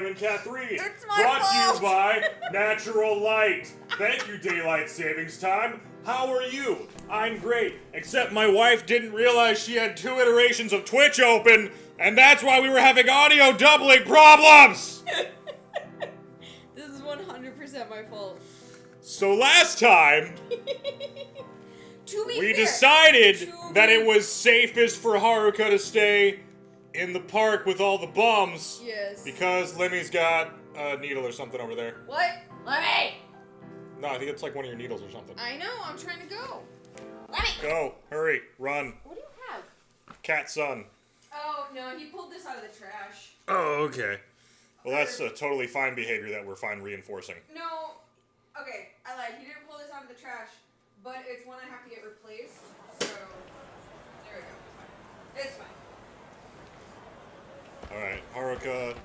Sam and Kathrene. It's my Brought fault. to you by Natural Light. Thank you, Daylight Savings Time. How are you? I'm great. Except my wife didn't realize she had 2 iterations of Twitch open, and that's why we were having audio doubling problems! This is 100% my fault. So last time, we decided that it was safest for Haruka to stay in the park with all the bums. Yes. Because Lemmy's got a needle or something over there. What? Lemmy! No, I think it's like one of your needles or something. I know, I'm trying to go. Lemmy! Go, hurry, run. What do you have? Cat son. Oh, no, he pulled this out of the trash. Oh, okay. Well, that's a totally fine behavior that we're fine reinforcing. No. Okay, I lied. He didn't pull this out of the trash, but it's one I have to get replaced. So, there we go. It's fine. Alright, Haruka,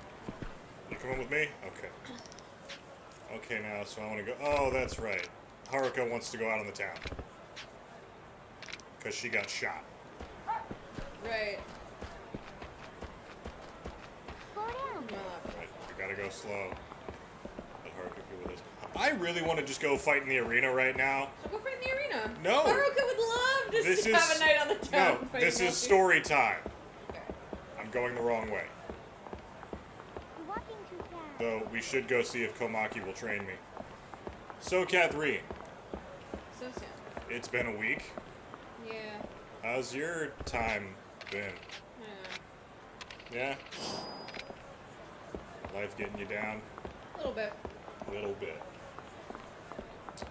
you coming with me? Okay. Okay, now, so I want to go. Oh, that's right. Haruka wants to go out on the town. Because she got shot. Right. Right, we gotta go slow. Let Haruka go with us. I really want to just go fight in the arena right now. So go fight in the arena. No. Haruka would love to have a night on the town. No, this is story time. Okay. I'm going the wrong way. Though we should go see if Komaki will train me. So, Kathrene. So soon. It's been a week. Yeah. How's your time been? Yeah? Life getting you down? A little bit. A little bit.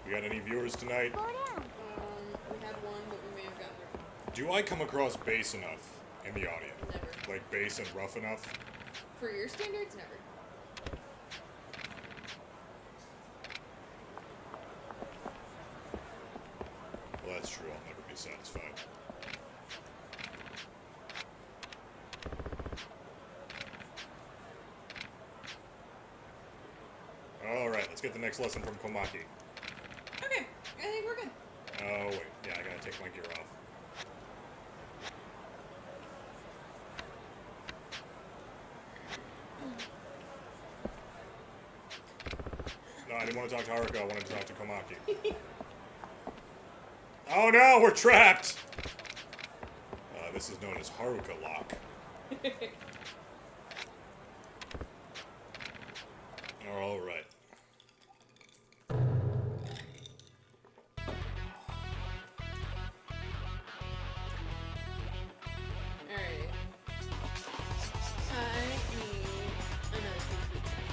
We got any viewers tonight? We had one, but we may have gotten rid. Do I come across bass enough in the audio? Never. Like bass and rough enough? For your standards, never. Well, that's true. I'll never be satisfied. Alright, let's get the next lesson from Komaki. Okay, I think we're good. Oh, wait. Yeah, I gotta take my gear off. No, I didn't want to talk to Haruka. I wanted to talk to Komaki. Oh no, we're trapped! This is known as Haruka Lock. Alright.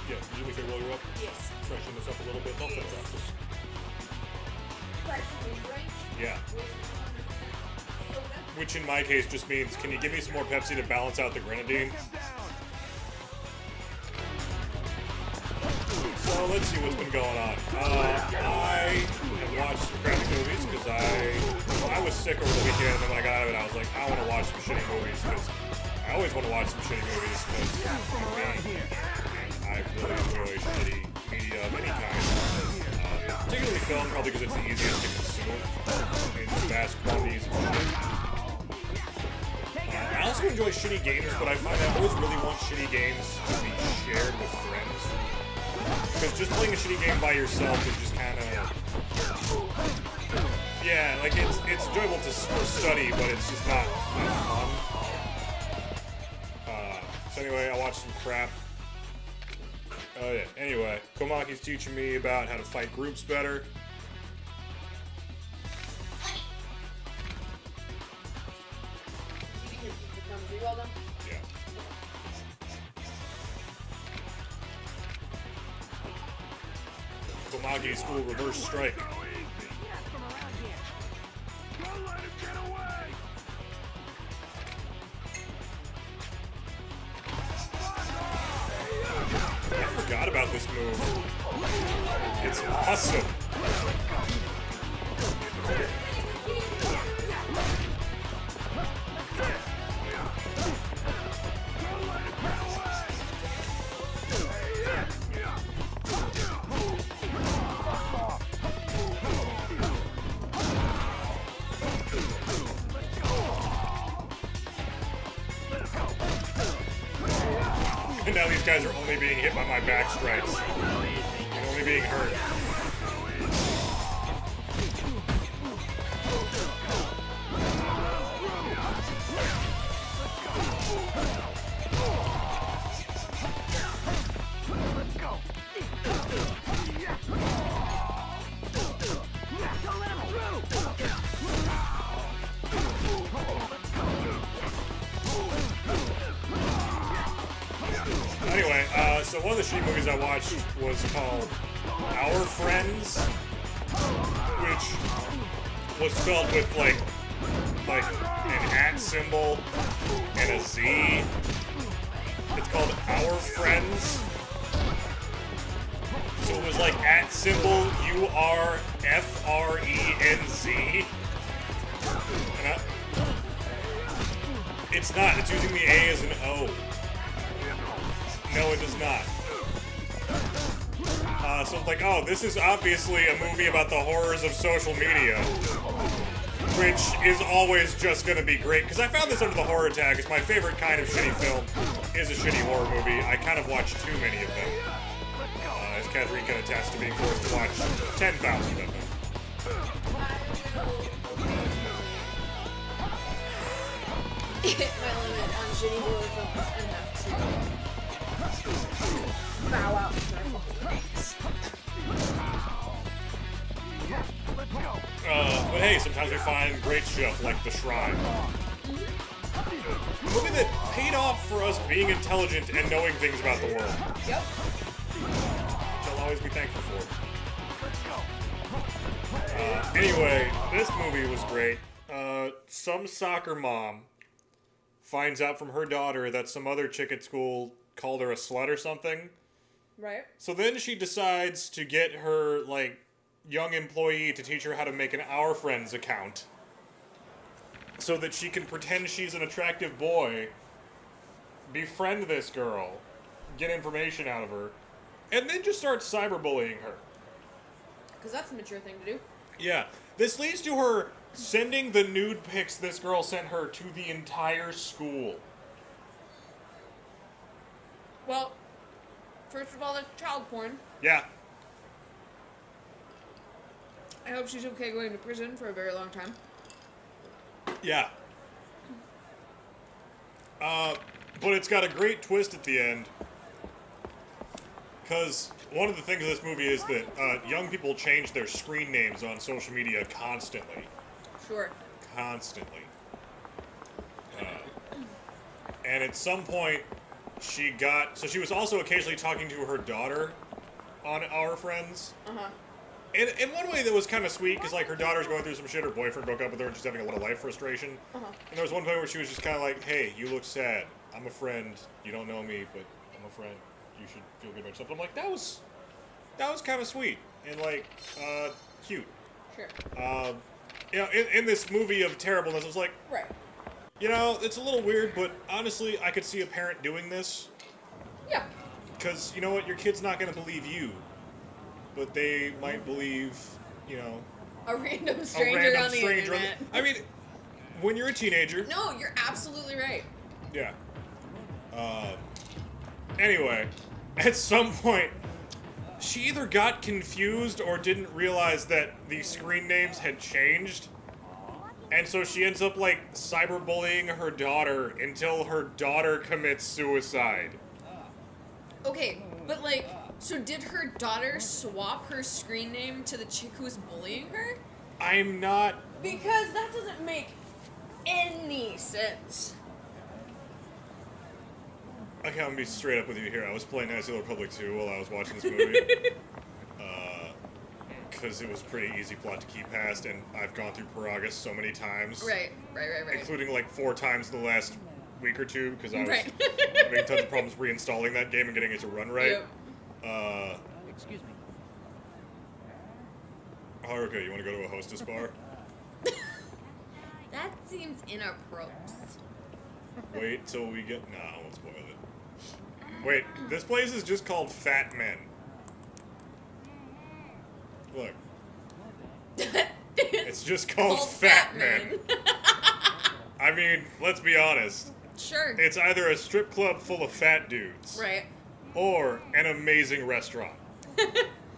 Yeah, you make it roll you up? Yes. Freshen this up a little bit. Don't fit practice. Yeah. Which in my case just means, can you give me some more Pepsi to balance out the grenadine? So let's see what's been going on. I have watched some crappy movies because I was sick over the weekend, and then when I got out of it, I was like, I want to watch some shitty movies because I always want to watch some shitty movies because I really enjoy shitty media of any kind. Particularly film, probably because it's the easiest to consume in vast quantities. I also enjoy shitty games, but I find I always really want shitty games to be shared with friends. Because just playing a shitty game by yourself is just kind of... Yeah, like it's enjoyable for study, but it's just not fun. So anyway, I watched some crap. Oh yeah, anyway, Komaki's teaching me about how to fight groups better. Yeah. Komaki's full reverse strike. I forgot about this move. It's awesome. now these guys are only being hit by my back strikes. And only being hurt. Anyway, so one of the shitty movies I watched was called Our Friends, which was spelled with like an @ symbol and a Z. It's called Our Friends. So it was like @ symbol URFRENZ. It's not. It's using the A as an O. No, it does not. So it's like, oh, this is obviously a movie about the horrors of social media, which is always just going to be great. Because I found this under the horror tag. It's my favorite kind of shitty film is a shitty horror movie. I kind of watch too many of them. As Kathrene can attest to being forced to watch 10,000 of them. Hit my limit on shitty horror films enough to bow out to my fucking legs. But hey, sometimes we find great stuff like The Shrine. A movie that paid off for us being intelligent and knowing things about the world. Yep. Which I'll always be thankful for. Anyway, this movie was great. Some soccer mom finds out from her daughter that some other chick at school called her a slut or something. Right. So then she decides to get her, like, young employee to teach her how to make an Our Friends account so that she can pretend she's an attractive boy, befriend this girl, get information out of her, and then just start cyberbullying her. Because that's a mature thing to do. Yeah. This leads to her sending the nude pics this girl sent her to the entire school. Well, first of all, that's child porn. Yeah. I hope she's okay going to prison for a very long time. Yeah. But it's got a great twist at the end. Because one of the things of this movie is that young people change their screen names on social media constantly. Sure. Constantly. And at some point, she was also occasionally talking to her daughter on Our Friends. Uh-huh. And in one way that was kind of sweet, because like her daughter's going through some shit, her boyfriend broke up with her, and she's having a lot of life frustration. Uh-huh. And there was one point where she was just kind of like, hey, you look sad. I'm a friend. You don't know me, but I'm a friend. You should feel good about yourself. I'm like, that was kind of sweet and like cute. Sure. You know, in this movie of terribleness, I was like, Right. you know, it's a little weird, but honestly, I could see a parent doing this. Yeah. Because you know what, your kid's not going to believe you, but they might believe, you know, A random stranger on the internet. I mean, when you're a teenager. No, you're absolutely right. Yeah. Anyway, at some point, she either got confused or didn't realize that the screen names had changed. And so she ends up, like, cyberbullying her daughter until her daughter commits suicide. Okay, but like, so did her daughter swap her screen name to the chick who was bullying her? I'm not... Because that doesn't make any sense. I can't be straight up with you here. I was playing Knights of the Republic 2 while I was watching this movie. Because it was pretty easy plot to keep past, and I've gone through Paragus so many times. Right. Including like 4 times in the last week or two, because I was Right. having tons of problems reinstalling that game and getting it to run right. Yep. Excuse me. Haruka, you want to go to a hostess bar? That seems inappropriate. Wait till we get... Nah, I won't spoil it. Wait, this place is just called Fat Men. Look. It's just called Fat Men. I mean, let's be honest. Sure. It's either a strip club full of fat dudes. Right. Or an amazing restaurant.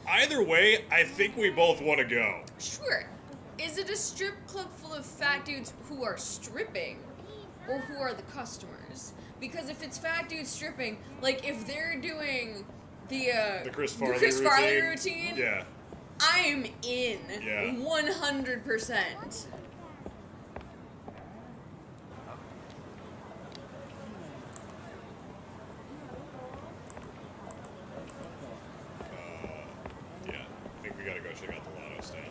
Either way, I think we both want to go. Sure. Is it a strip club full of fat dudes who are stripping? Or who are the customers? Because if it's fat dudes stripping, like if they're doing the Chris Farley routine, yeah, I'm in. Yeah. 100%. yeah. I think we gotta go check out the lotto stand.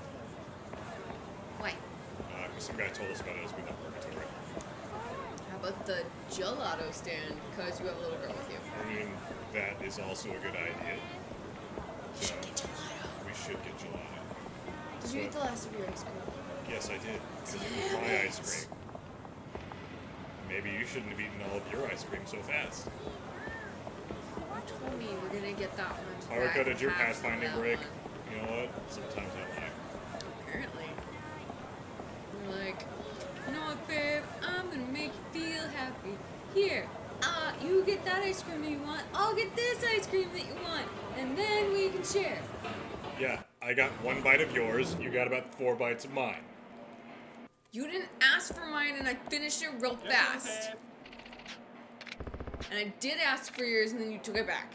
Why? Because some guy told us about it as we left Purgatory. How about the gelato stand? Because you have a little girl with you. I mean, that is also a good idea. You should get gelato. We should get gelato. Did you eat the last of your ice cream? Yes, I did. Because it was my ice cream. Maybe you shouldn't have eaten all of your ice cream so fast. You told me you were gonna get that one. Haruka, did your Half of pathfinding that break? one. You know what? Sometimes I lie. Apparently. You're like, you know what, babe? I'm gonna make you feel happy. Here, you get that ice cream that you want. I'll get this ice cream that you want. And then we can share. Yeah, I got 1 bite of yours. You got about 4 bites of mine. You didn't ask for mine and I finished it real fast. And I did ask for yours and then you took it back.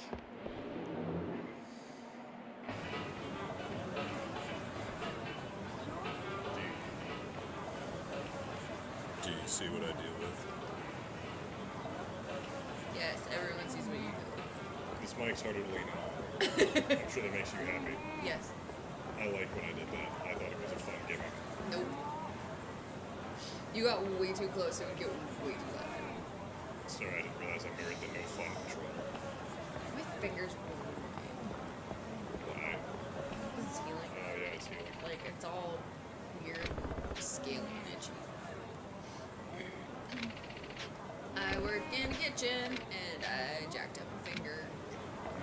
Do you see what I deal with? Yes, everyone sees what you do. This mic's harder to lean on. I'm sure that makes you happy. Yes. I like when I did that. I thought it was a fun gimmick. Nope. You got way too close, so it would get way too loud. Sorry, I didn't realize I married the no fun patrol. My fingers were Why? because it's healing. Oh yeah, it's healing. Like, it's all weird, scaly and itchy. I work in the kitchen, and I jacked up a finger.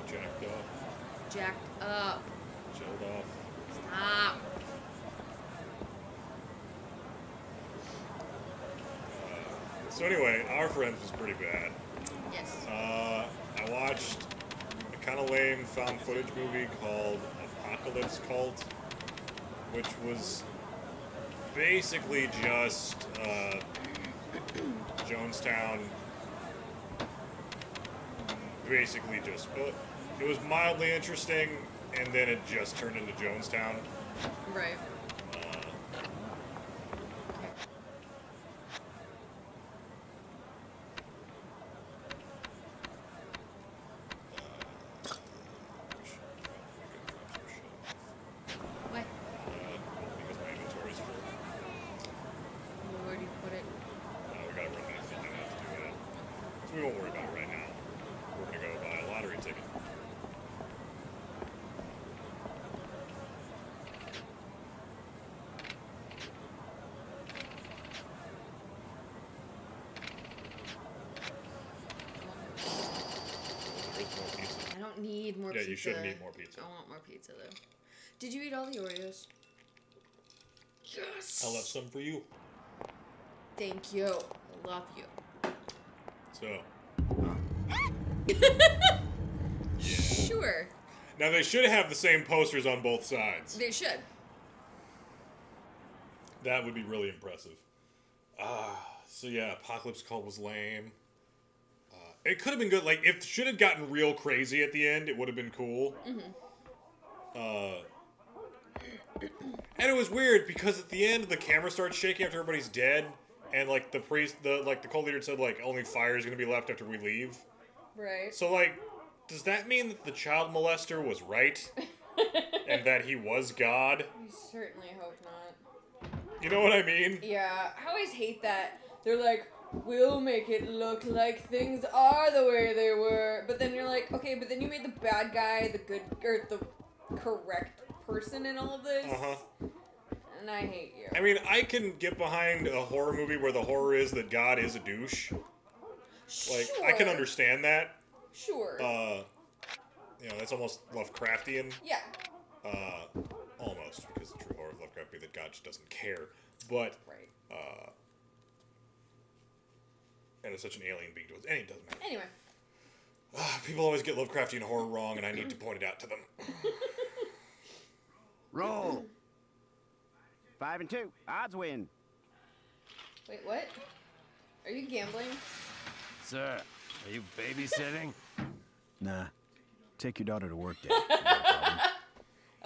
You jacked off, Jacked up. chilled off. Stop. So anyway, Our Friends was pretty bad. Yes. I watched a kind of lame found footage movie called Apocalypse Cult, which was basically just Jonestown. Basically just, it was mildly interesting, and then it just turned into Jonestown. Right. What? Because my inventory's full. Where do you put it? We gotta run that thing out to do that. So we won't worry about it right now. We're gonna go buy a lottery ticket. There's more pizza. I don't need more Yeah, pizza. you shouldn't eat more pizza. I want more pizza, though. Did you eat all the Oreos? Yes! I left some for you. Thank you. I love you. So, Sure. now they should have the same posters on both sides. They should. That would be really impressive. So yeah, Apocalypse Cult was lame. It could have been good. Like, if it should have gotten real crazy at the end, it would have been cool. And it was weird because at the end, the camera starts shaking after everybody's dead, and like the priest, the cult leader said like only fire is gonna be left after we leave. Right. So like, does that mean that the child molester was right, and that he was God? We certainly hope not. You know what I mean? Yeah, I always hate that. They're like, we'll make it look like things are the way they were. But then you're like, okay, but then you made the bad guy the good, or the correct person in all of this. And I hate you. I mean, I can get behind a horror movie where the horror is that God is a douche. Like, Sure. I can understand that. Sure. You know, that's almost Lovecraftian. Yeah. Almost, because the true horror of Lovecraft would be that God just doesn't care. But, Right. And it's such an alien being to us. It doesn't matter. Anyway. People always get Lovecraftian horror wrong, and I need to point it out to them. Roll. 5 and 2. Odds win. Wait, what? Are you gambling? Sir, are you babysitting? Nah. Take your daughter to work, Dad.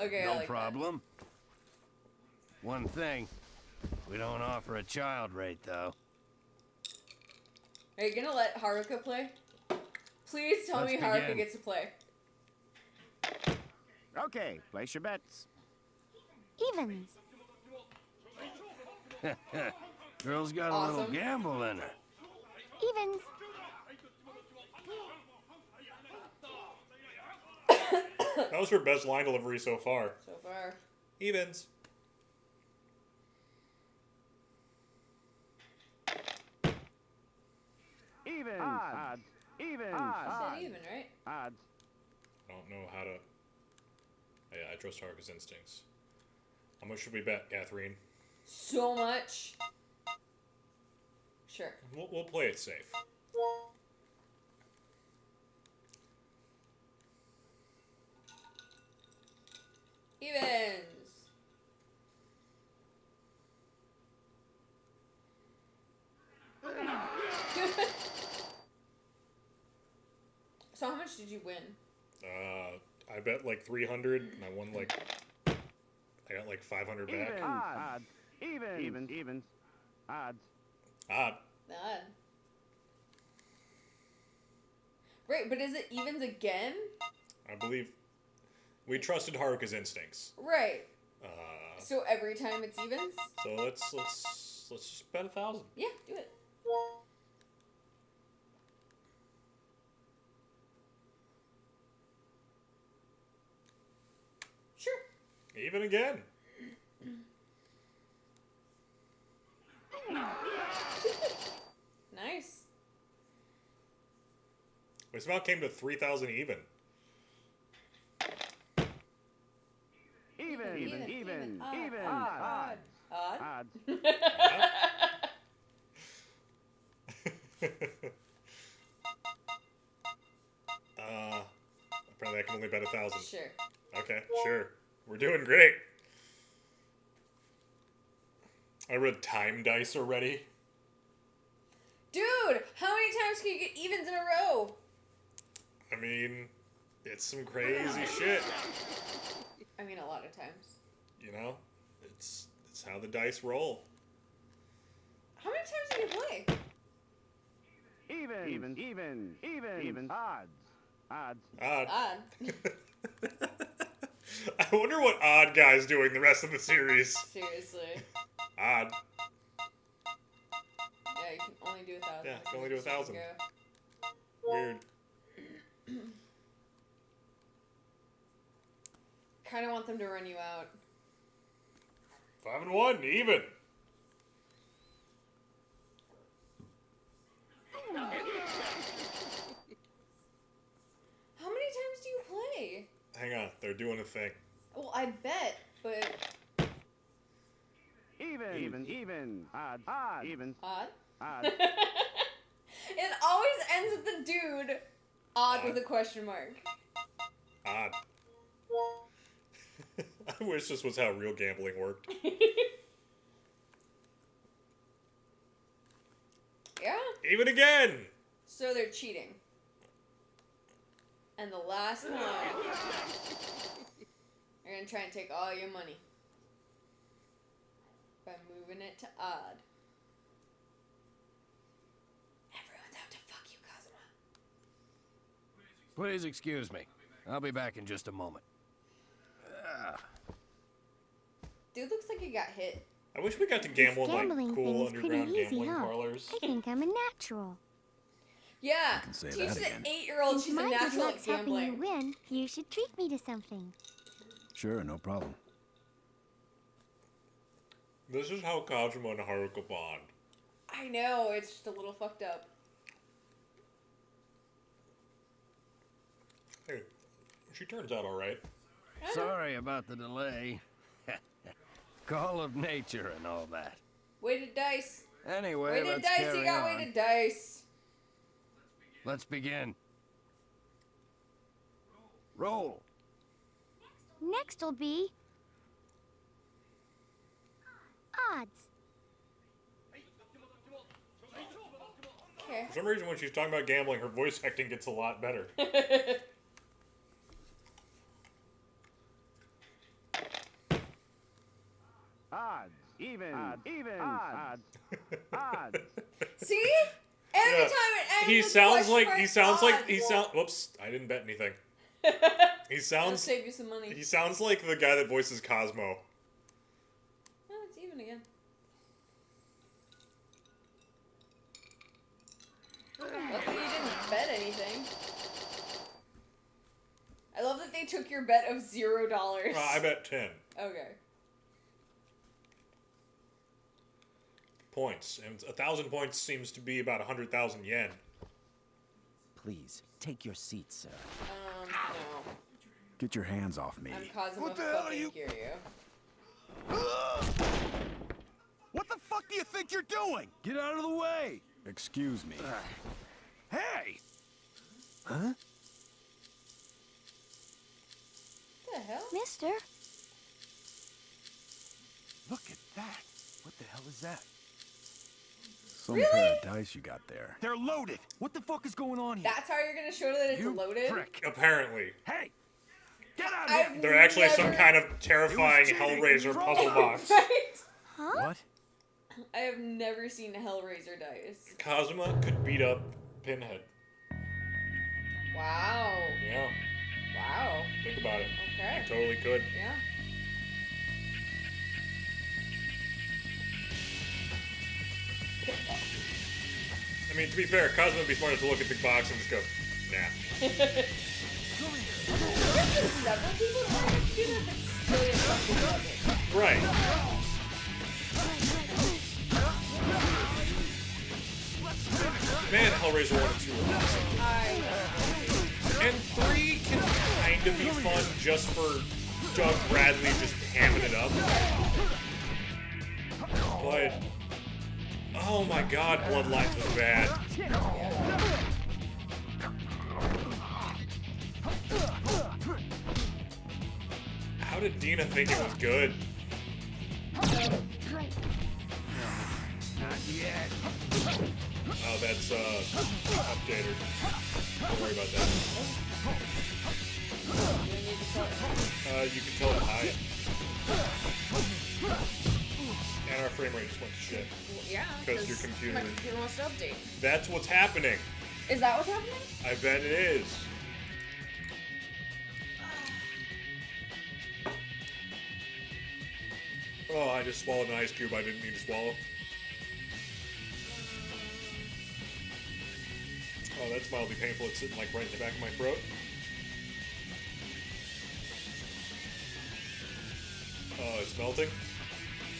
Okay, No I like problem. One thing, we don't offer a child rate, though. that. Are you gonna let Haruka play? Please tell Let's me Haruka begin. gets to play. Okay, place your bets. Evens. Girl's got a little Awesome. gamble in her. Evens. That was her best line delivery so far. So far. Evens. Even. Odds. Even. Odds. You said even, right? Odds. I don't know how to... Yeah, I trust Haruka's instincts. How much should we bet, Kathrene? So much. Sure. We'll play it safe. Evens. So how much did you win? I bet like 300, and I won like... I got like 500 back. Even. Odds. Even. Even. Evens. Odds. Odd. None. Right, but is it evens again? I believe we trusted Haruka's instincts. Right. Uh, So every time it's evens? so let's just bet 1,000. Yeah, do it. Sure. Even again. Nice. We somehow came to 3,000 even. Even. Even. Even. Even. Odd. Odd. Odds. Apparently I can only bet 1,000. Sure. Okay, sure. We're doing great. I read time dice already. Dude, how many times can you get evens in a row? I mean, it's some crazy shit. I mean, a lot of times. You know? It's how the dice roll. How many times do you play? Even. Even. Even. Even. Even. Odds. Odds. Odd. Odd. I wonder what Odd Guy's doing the rest of the series. Seriously. Odd. Yeah, you can only do 1,000. Yeah, you can only do 1,000. Go. Weird. Kind of want them to run you out. 5 and 1, even. How many times do you play? Hang on, they're doing a thing. Well, I bet, but Even. Even. Even. Odds. Odds. Even. odd. Odds. It always ends with the dude odd with a question mark. Odd. I wish this was how real gambling worked. Yeah. Even again! So they're cheating. And the last one, they're gonna try and take all your money by moving it to odd. Everyone's out to fuck you, Kazuma. Please excuse me. I'll be back in just a moment. Dude looks like he got hit. I wish we got to gamble in gambling like thing cool is pretty underground easy, gambling huh? parlors. I think I'm a natural. Yeah, can say teach that the again. 8-year-old Since she's a my good natural at luck's helping you gambling. win, you should treat me to something. Sure, no problem. This is how Kazuma and Haruka bond. I know, it's just a little fucked up. Hey, she turns out alright. Sorry about the delay. Call of nature and all that. Weighted dice. Anyway, Weighted let's dice, carry you got on. weighted dice. Let's begin. Roll. Next'll be odds. Okay. For some reason, when she's talking about gambling, her voice acting gets a lot better. Odds. Even. Odds. Odds. See? Every Yeah. time it ends He with sounds question like he mark sounds like odds. he sound. Whoops! I didn't bet anything. He I'll sounds. save you some money. He sounds like the guy that voices Cosmo. Oh, it's even again. Luckily you didn't bet anything. I love that they took your bet of $0. I bet 10 Okay. points, and 1,000 points seems to be about 100,000 yen. Please, take your seat, sir. No. Get your hands off me. I'm causing What a the hell are fucking you- Kiryu. What the fuck do you think you're doing? Get out of the way! Excuse me. Hey! Huh? What the hell? Mister, Look at that. What the hell is that? Some pair of dice you got there. They're loaded. What the fuck is going on here? That's how you're gonna show that it's You loaded? prick. Apparently, Hey! Get out of here! I've they're actually some never- kind of terrifying cheating. Hellraiser Throw puzzle them. box. Right? What? I have never seen Hellraiser dice. Cosma could beat up Pinhead. Wow. Yeah, Wow. think about it. Okay. Totally could. Yeah. I mean, to be fair, Cosmo would be smart enough to look at the box and just go, nah. There's been several people trying to do that that's really fucking level. Right. Man, Hellraiser 1 and 2 are awesome. I know. And 3 can kind of be fun just for Doug Bradley just hamming it up. But, oh my god, Bloodlines was bad. How did Dina think it was good? Not yet. Oh, that's, updated. Don't worry about that. You can tell it high. And our frame rate just went to shit. Yeah. 'Cause your computer- My computer wants to update. That's what's happening. Is that what's happening? I bet it is. Oh, I just swallowed an ice cube I didn't mean to swallow. Oh, that's mildly painful. It's sitting like right in the back of my throat. Oh, it's melting.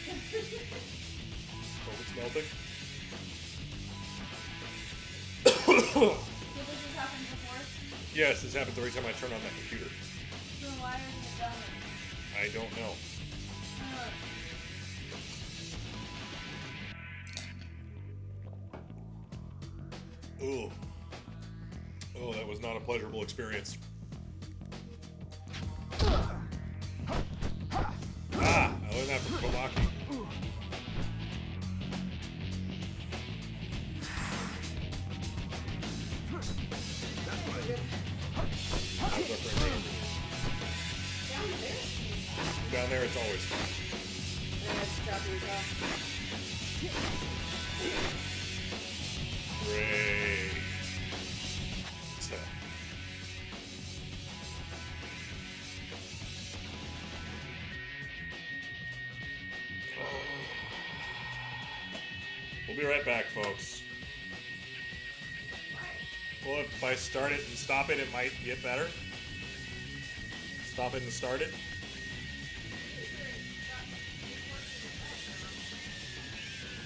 Oh, it's melting. Did this has happened before? Yes, this happens every time I turn on that computer. So why isn't it done? I don't know. Ooh. Oh, that was not a pleasurable experience. Ah, I learned that from Komaki. How's our friend Andrew? Down there, it's always fun. Great. We'll be right back, folks. Well, if I start it and stop it, it might get better. Stop it and start it.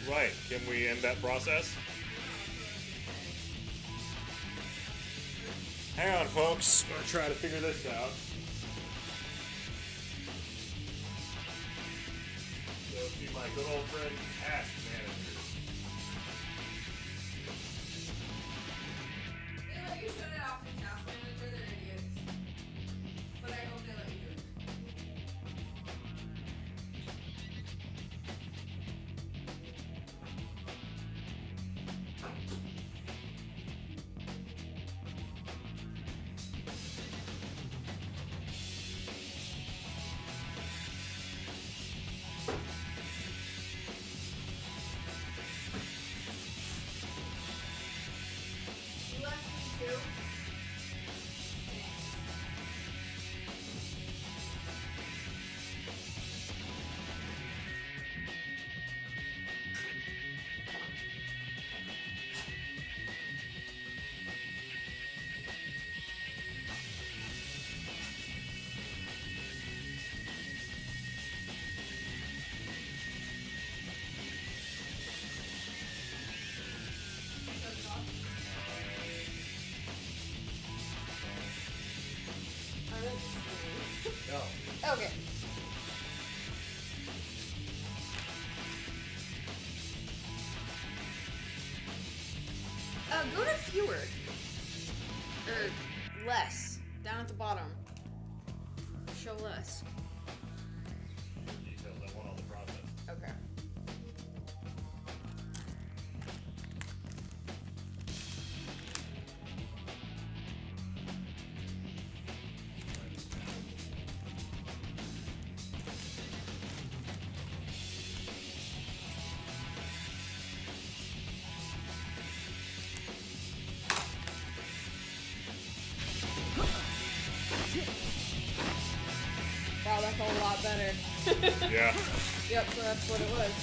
Right. Can we end that process? Hang on, folks. I'm gonna try to figure this out. So, see my good old friend, Task Manager. No. Okay. Go to fewer. Or less. Down at the bottom. Show less. Details, I want all the process. Okay. Wow, that's a lot better. Yeah. Yep, so that's what it was.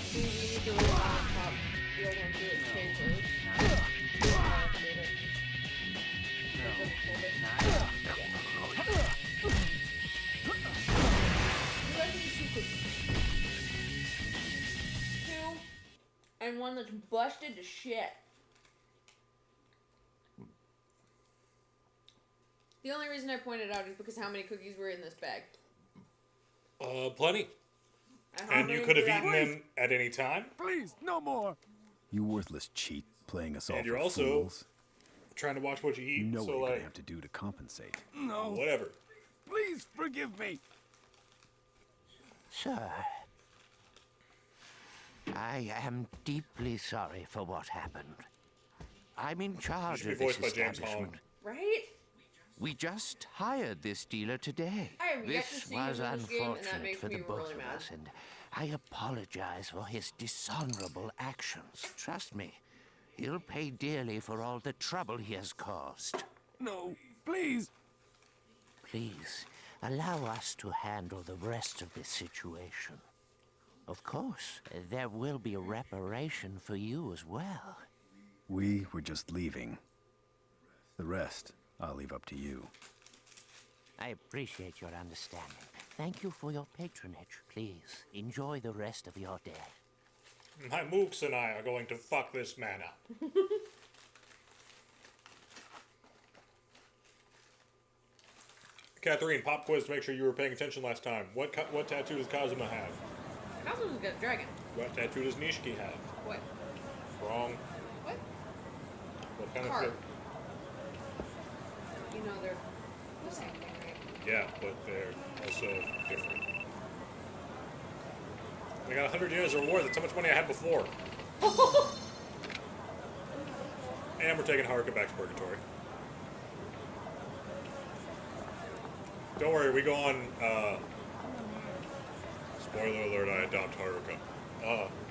See, we need to really top the old one to its papers. Two, and one that's busted to shit. The only reason I pointed out is because how many cookies were in this bag. Plenty. And you could have eaten them at any time. Please, no more. You worthless cheat, playing us all And you're for also fools. trying to watch what you eat. You know so what you're like, gonna have to do to compensate. No, whatever. please forgive me. Sir, I am deeply sorry for what happened. I'm in charge should of be this voiced by James establishment. Holland. Right? We just hired this dealer today. I have yet to This see him was in this game, and that unfortunate makes for the me both really of mad. us, and I apologize for his dishonorable actions. Trust me, he'll pay dearly for all the trouble he has caused. No, please. Please, allow us to handle the rest of this situation. Of course, there will be a reparation for you as well. We were just leaving. The rest, I'll leave up to you. I appreciate your understanding. Thank you for your patronage. Please, enjoy the rest of your day. My mooks and I are going to fuck this man up. Kathrene, pop quiz to make sure you were paying attention last time. What tattoo does Kazuma have? Kazuma's got a dragon. What tattoo does Nishiki have? What? Wrong. What? What kind Car. of... You know they're the same thing, right? Yeah, but they're also different. I got 100 units of reward. That's how much money I had before. And we're taking Haruka back to Purgatory. Don't worry, we go on, spoiler alert, I adopt Haruka.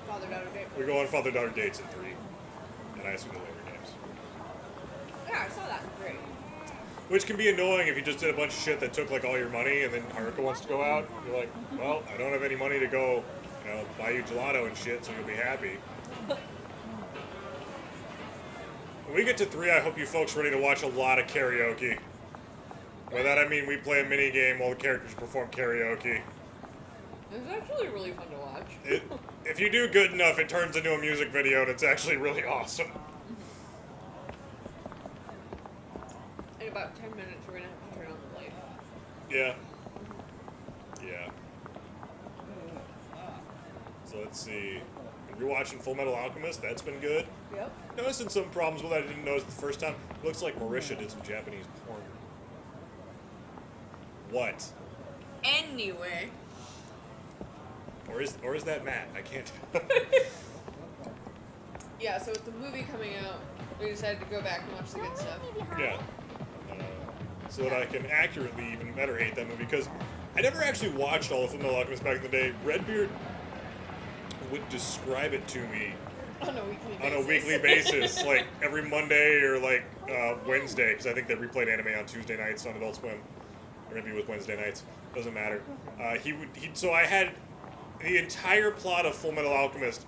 Father-daughter date. We go on father-daughter dates in 3. And I assume the later games. Yeah, I saw that. Great. Which can be annoying if you just did a bunch of shit that took, like, all your money, and then Haruka wants to go out. You're like, well, I don't have any money to go, you know, buy you gelato and shit, so you'll be happy. When we get to 3, I hope you folks are ready to watch a lot of karaoke. By that I mean we play a mini game while the characters perform karaoke. It's actually really fun to watch. If you do good enough, it turns into a music video, and it's actually really awesome. In about 10 minutes, we're gonna have to turn on the light. Yeah. Yeah. So let's see. You're watching Full Metal Alchemist. That's been good. Yep. Noticing some problems with it I didn't notice the first time. Looks like Marisha did some Japanese porn. What? Anyway. Or is that Matt? I can't. Yeah, so with the movie coming out, we decided to go back and watch the good stuff. Yeah. So that I can accurately even better hate that movie, because I never actually watched all of Full Metal Alchemist back in the day. Redbeard would describe it to me On a weekly basis. on a weekly basis, like every Monday or like Wednesday, because I think they replayed anime on Tuesday nights on Adult Swim, or maybe it was Wednesday nights. Doesn't matter. So I had the entire plot of Full Metal Alchemist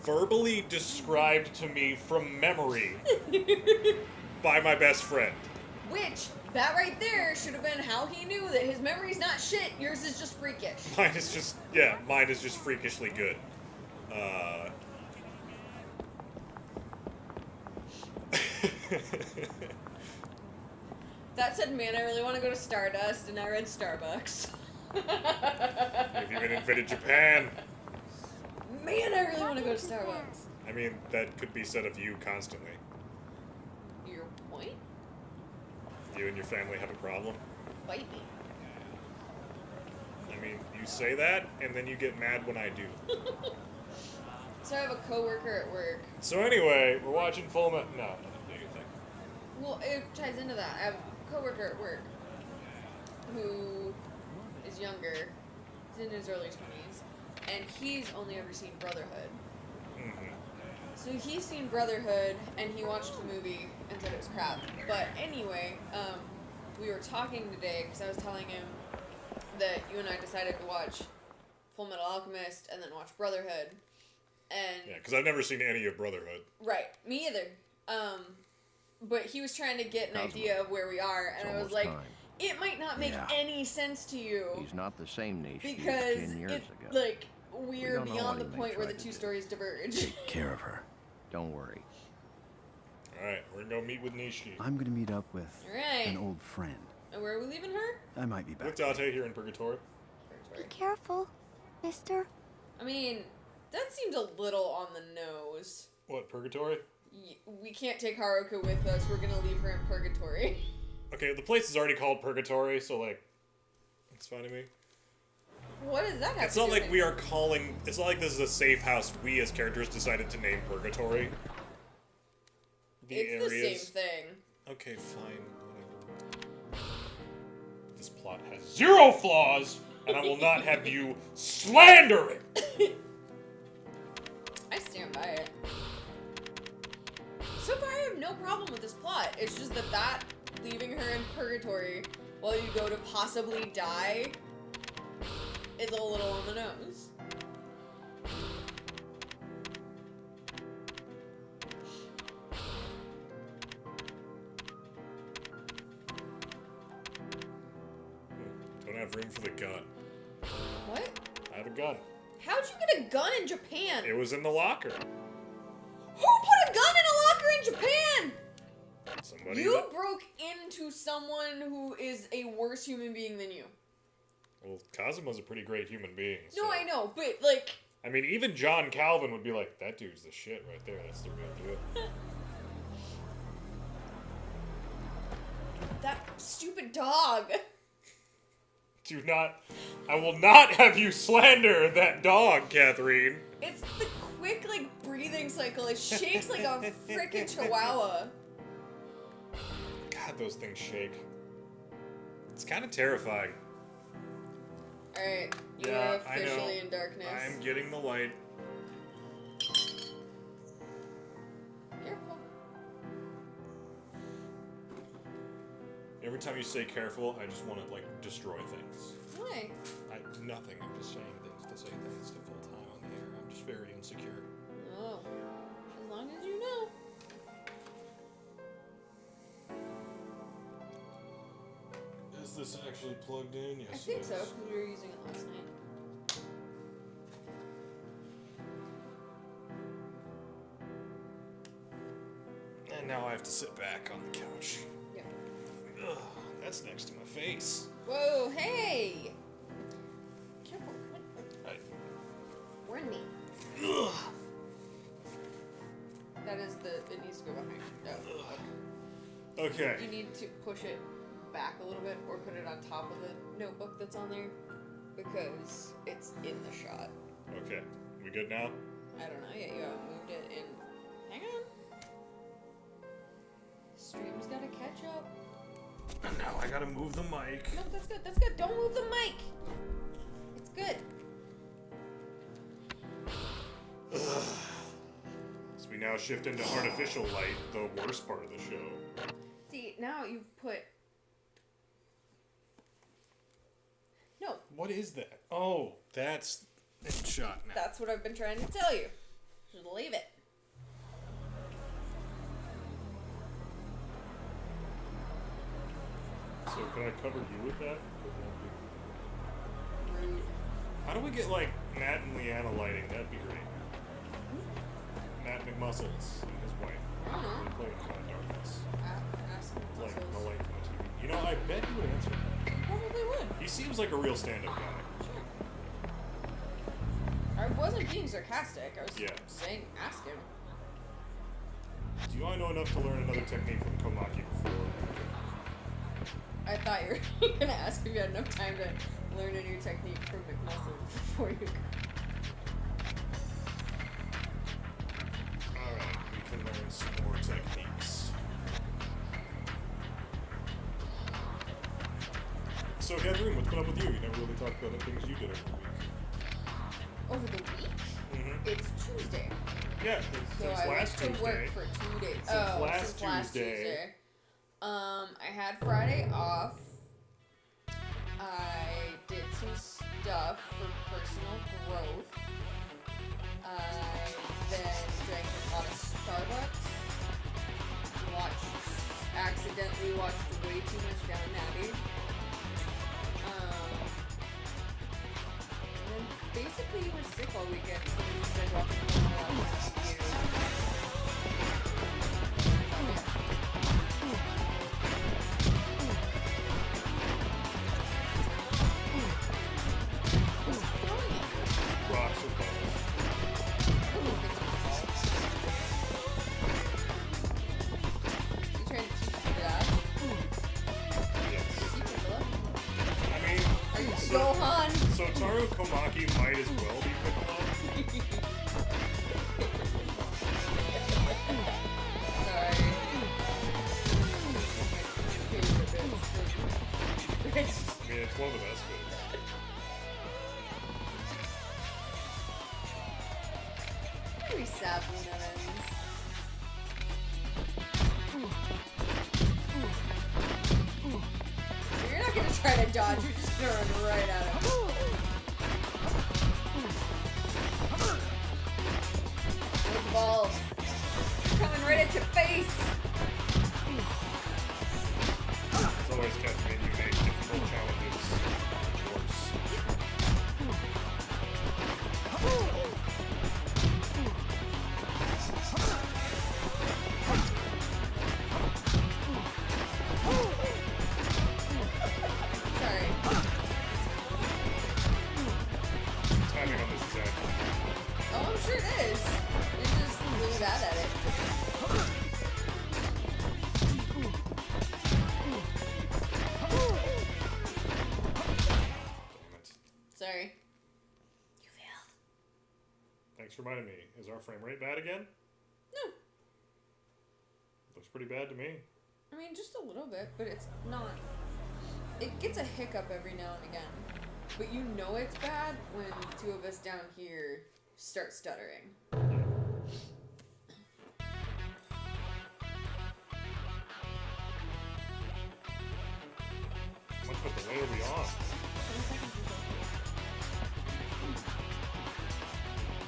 verbally described to me from memory by my best friend. Which, that right there should have been how he knew that his memory's not shit, yours is just freakish. Mine is just freakishly good. That said, man, I really want to go to Stardust, and I read Starbucks. If you even invaded Japan. Man, I really want to go to Starbucks. I mean, that could be said of you constantly. Your point? You and your family have a problem. Bite me. I mean, you say that, and then you get mad when I do. So I have a coworker at work. So anyway, we're watching Full Metal. No, nothing to do with that. Well, it ties into that. I have a coworker at work who is younger. He's in his early 20s. And he's only ever seen Brotherhood. Mm-hmm. So he's seen Brotherhood, and he watched the movie and said it was crap. But anyway, we were talking today, because I was telling him that you and I decided to watch Full Metal Alchemist and then watch Brotherhood. And Yeah, because I've never seen any of Brotherhood. right, me either. But he was trying to get an Cosmo. idea of where we are, and It's I was almost like, time. it might not make Yeah. any sense to you He's not the same niche he was because 10 years it's ago. like we're don't know beyond the what he may point where try the to two do. stories diverge. Take care of her. Don't worry. Alright, we're gonna go meet with Nishi. I'm gonna meet up with Alright. an old friend. And where are we leaving her? I might be back. With Date here in Purgatory. Be careful, mister. I mean, that seems a little on the nose. What, Purgatory? We can't take Haruka with us. We're gonna leave her in Purgatory. Okay, the place is already called Purgatory, so like, it's fine to me. What does that have It's to not do like with we are calling. It's not like this is a safe house. We as characters decided to name Purgatory. It's the same thing. Okay, fine, whatever. This plot has 0 flaws, and I will not have you slander it. I stand by it. So far, I have no problem with this plot. It's just that leaving her in Purgatory while you go to possibly die is a little on the nose. Don't have room for the gun. What? I have a gun. How'd you get a gun in Japan? It was in the locker. Who put a gun in a locker in Japan? Somebody. You broke into someone who is a worse human being than you. Well, Kazuma's a pretty great human being. No, so- I know, but like, I mean, even John Calvin would be like, "That dude's the shit right there. That's the real deal." that stupid dog. Do not. I will not have you slander that dog, Kathrene. It's the quick, like, breathing cycle. It shakes like a freaking chihuahua. God, those things shake. It's kind of terrifying. Alright, you Yeah, are I know. officially in darkness. I'm getting the light. Careful. Every time you say careful, I just want to, like, destroy things. Why? Nothing. I'm just saying things to say things to fill time on the air. I'm just very insecure. Oh. As long as you know. Is this actually plugged in? Yes, I think it so, is. because we were using it last night. And now I have to sit back on the couch. Yep. Ugh, that's next to my face. Whoa, hey! Careful. Warn me. Ugh. That is it needs to go behind. No. Okay. You need to push it back a little bit or put it on top of the notebook that's on there because it's in the shot. Okay. We good now? I don't know yet. You haven't moved it in. Hang on. Stream's gotta catch up. Now I gotta move the mic. No, that's good. That's good. Don't move the mic. It's good. So we now shift into artificial light, the worst part of the show. See, now you've put. No, What is that? Oh, that's in shot now. that's what I've been trying to tell you. Just leave it. So can I cover you with that? Rude. How do we get like Matt and Leanna lighting? That'd be great. Matt McMuscles and his wife. I don't know. They play in Kind of Darkness. Ask It's like muscles. the light from the TV. You know, I bet he would answer that. Probably would. He seems like a real stand-up guy. I wasn't being sarcastic. I was saying, ask him. Do I know enough to learn another technique from Komaki before? I thought you were gonna ask if you had enough time to learn a new technique from McMuscle before you. Alright, we can learn some more techniques. So, Kathrene, what's been up with you? You never really talked about the things you did over the week. Over the week? Mm-hmm. It's Tuesday. Yeah, So since I went last to Tuesday. work for 2 days. Since last Tuesday. I had Friday off. I did some stuff for personal growth. I then drank a lot of Starbucks. Accidentally watched way too much Downton Abbey. And then basically was sick all weekend. So we just started walking around the theater. What's throwing at you? Rocks and balls. I don't think it's you trying to teach me that? Yes. Secret love? I mean, Are you Gohan? so Taru Komaki might as well be Piccolo. Sorry. Favorite bits. I mean, it's one of the best bits. Very sad when that ends. So you're not gonna try to dodge, you're just gonna run right at him. Big balls. Coming right at your face. It's always Kathrene, you make difficult challenges worse. Sorry. Timing on this is excellent. Oh, I'm sure it is. You're just really bad at it. Damn it. Sorry. You failed. Thanks for reminding me. Is our frame rate bad again? No. Looks pretty bad to me. I mean, just a little bit, but it's not. It gets a hiccup every now and again. But you know it's bad when the two of us down here start stuttering. Much with the way are we on?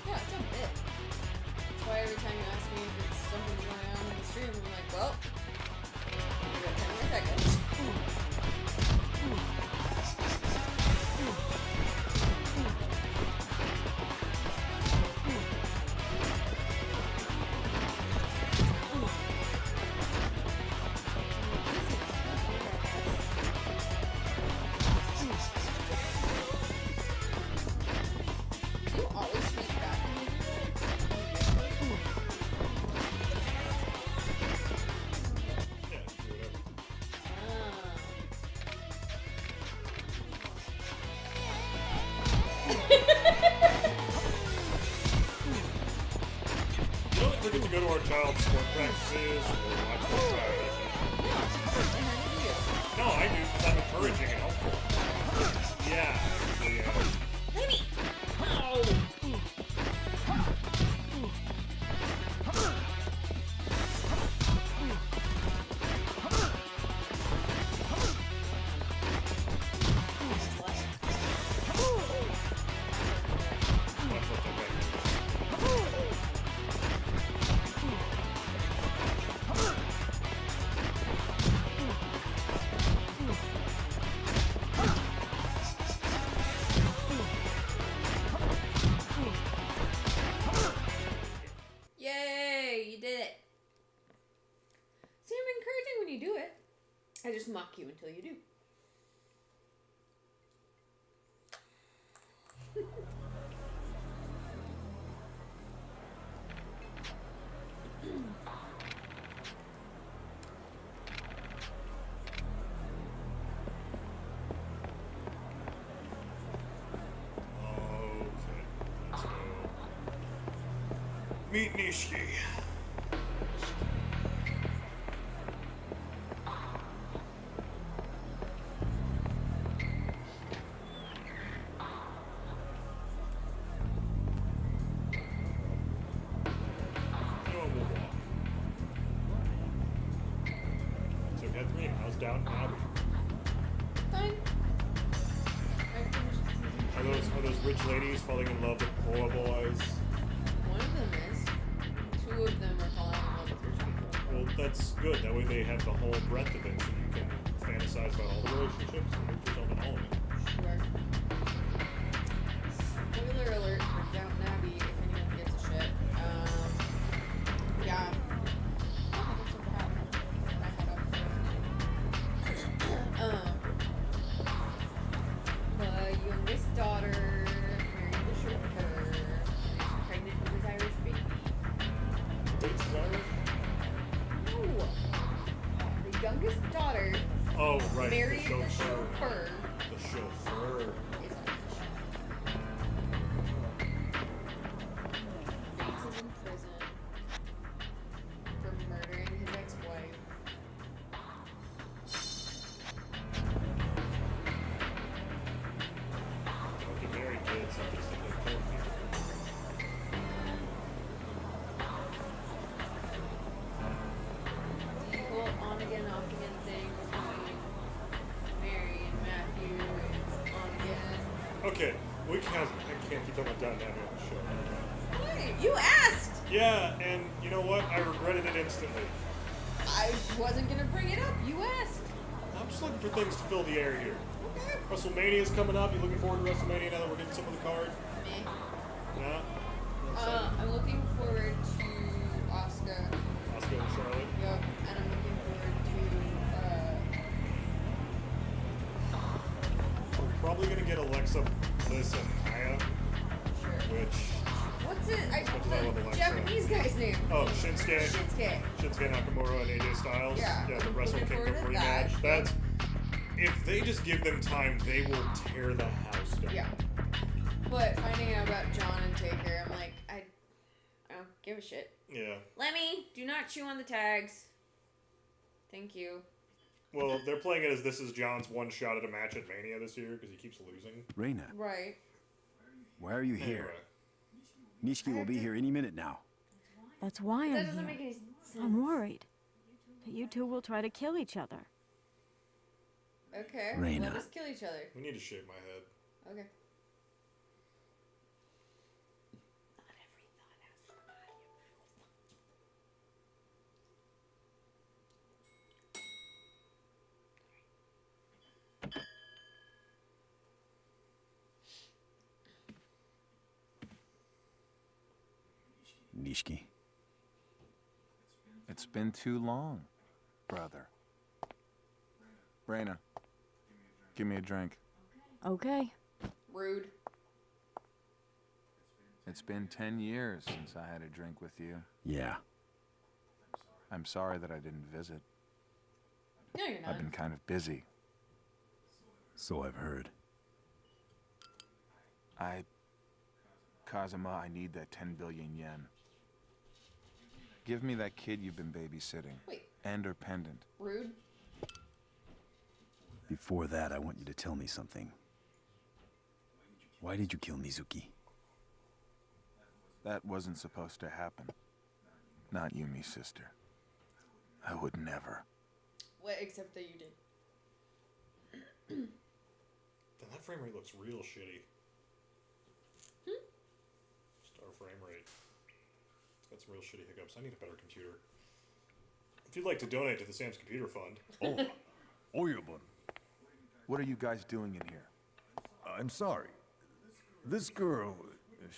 Yeah, it's a bit. That's why every time you ask me if it's something going on in the stream, I'm like, well, we got 10 more seconds. Do you always speak back when you do Yeah, do whatever. You don't forget to go to our child sport practices or watch their child. No, I do because I'm encouraging and helpful. Yeah, actually, that's what they're like. just mock you until you do. Okay, let's go. Meet Nishiki. So Kathrene, how's Downton Abbey? Fine. Are those rich ladies falling in love with poor boys? One of them is. Two of them are falling in love with rich people. Well, that's good. That way they have the whole breadth of it, so you can fantasize about all the relationships and make yourself in all of it. Sure. Spoiler alert for Downton Abbey, if anyone gives a shit. Yeah. The youngest daughter married the chauffeur. She's pregnant with his Irish baby. Bates is Irish? No. The youngest daughter Oh, right. married the the chauffeur. chauffeur. The chauffeur. Is Irish. Bates is in prison for murdering his ex-wife. Don't get married, kids. I'm just gonna kill people. The whole on-again, off-again thing between Mary and Matthew is on-again. Okay, I can't keep talking about Downton Abbey on the show. Why? You asked! Yeah, and you know what? I regretted it instantly. I wasn't gonna bring it up. You asked. I'm just looking for things to fill the air here. Okay. WrestleMania's coming up. You looking forward to WrestleMania now that we're getting some of the cards? Meh. Yeah. I'm looking forward to Asuka. Asuka and Charlotte. Yup. And I'm looking forward to, We're probably gonna get Alexa, Bliss, and Aya, sure. which What's it? What's that with The Alexa? Japanese guy's name. oh Shinsuke Shinsuke. Nakamura and AJ Styles. Yeah, the Wrestle looking Kingdom forward to that. rematch. That's if they just give them time, they will tear the house down. Yeah. But finding out about John and Taker, I'm like, I don't give a shit. Yeah. Lemmy, do not chew on the tags. Thank you. Well, they're playing it as this is John's one shot at a match at Mania this year because he keeps losing. Reina, Right. why are you Anyway. here? Nishiki will be here any minute now. That's why That I'm doesn't here. make any sense. I'm worried that you two will try to kill each other. Okay. Reina. Let us kill each other. We need to shave my head. Okay. Nishiki. It's been too long, brother. Reina, give me a drink. Okay. Rude. It's been 10 years since I had a drink with you. Yeah. I'm sorry that I didn't visit. No, you're not. I've been kind of busy. So I've heard. Kazuma, I need that 10 billion yen. Give me that kid you've been babysitting. Wait. And her pendant. Rude. Before that, I want you to tell me something. Why did you kill Mizuki? That wasn't supposed to happen. Not you, me sister. I would never. What? Except that you did. Then that frame rate looks real shitty. Just our frame rate. It's got some real shitty hiccups. I need a better computer. If you'd like to donate to the Sam's Computer Fund. Oyabun, What are you guys doing in here? I'm sorry. This girl,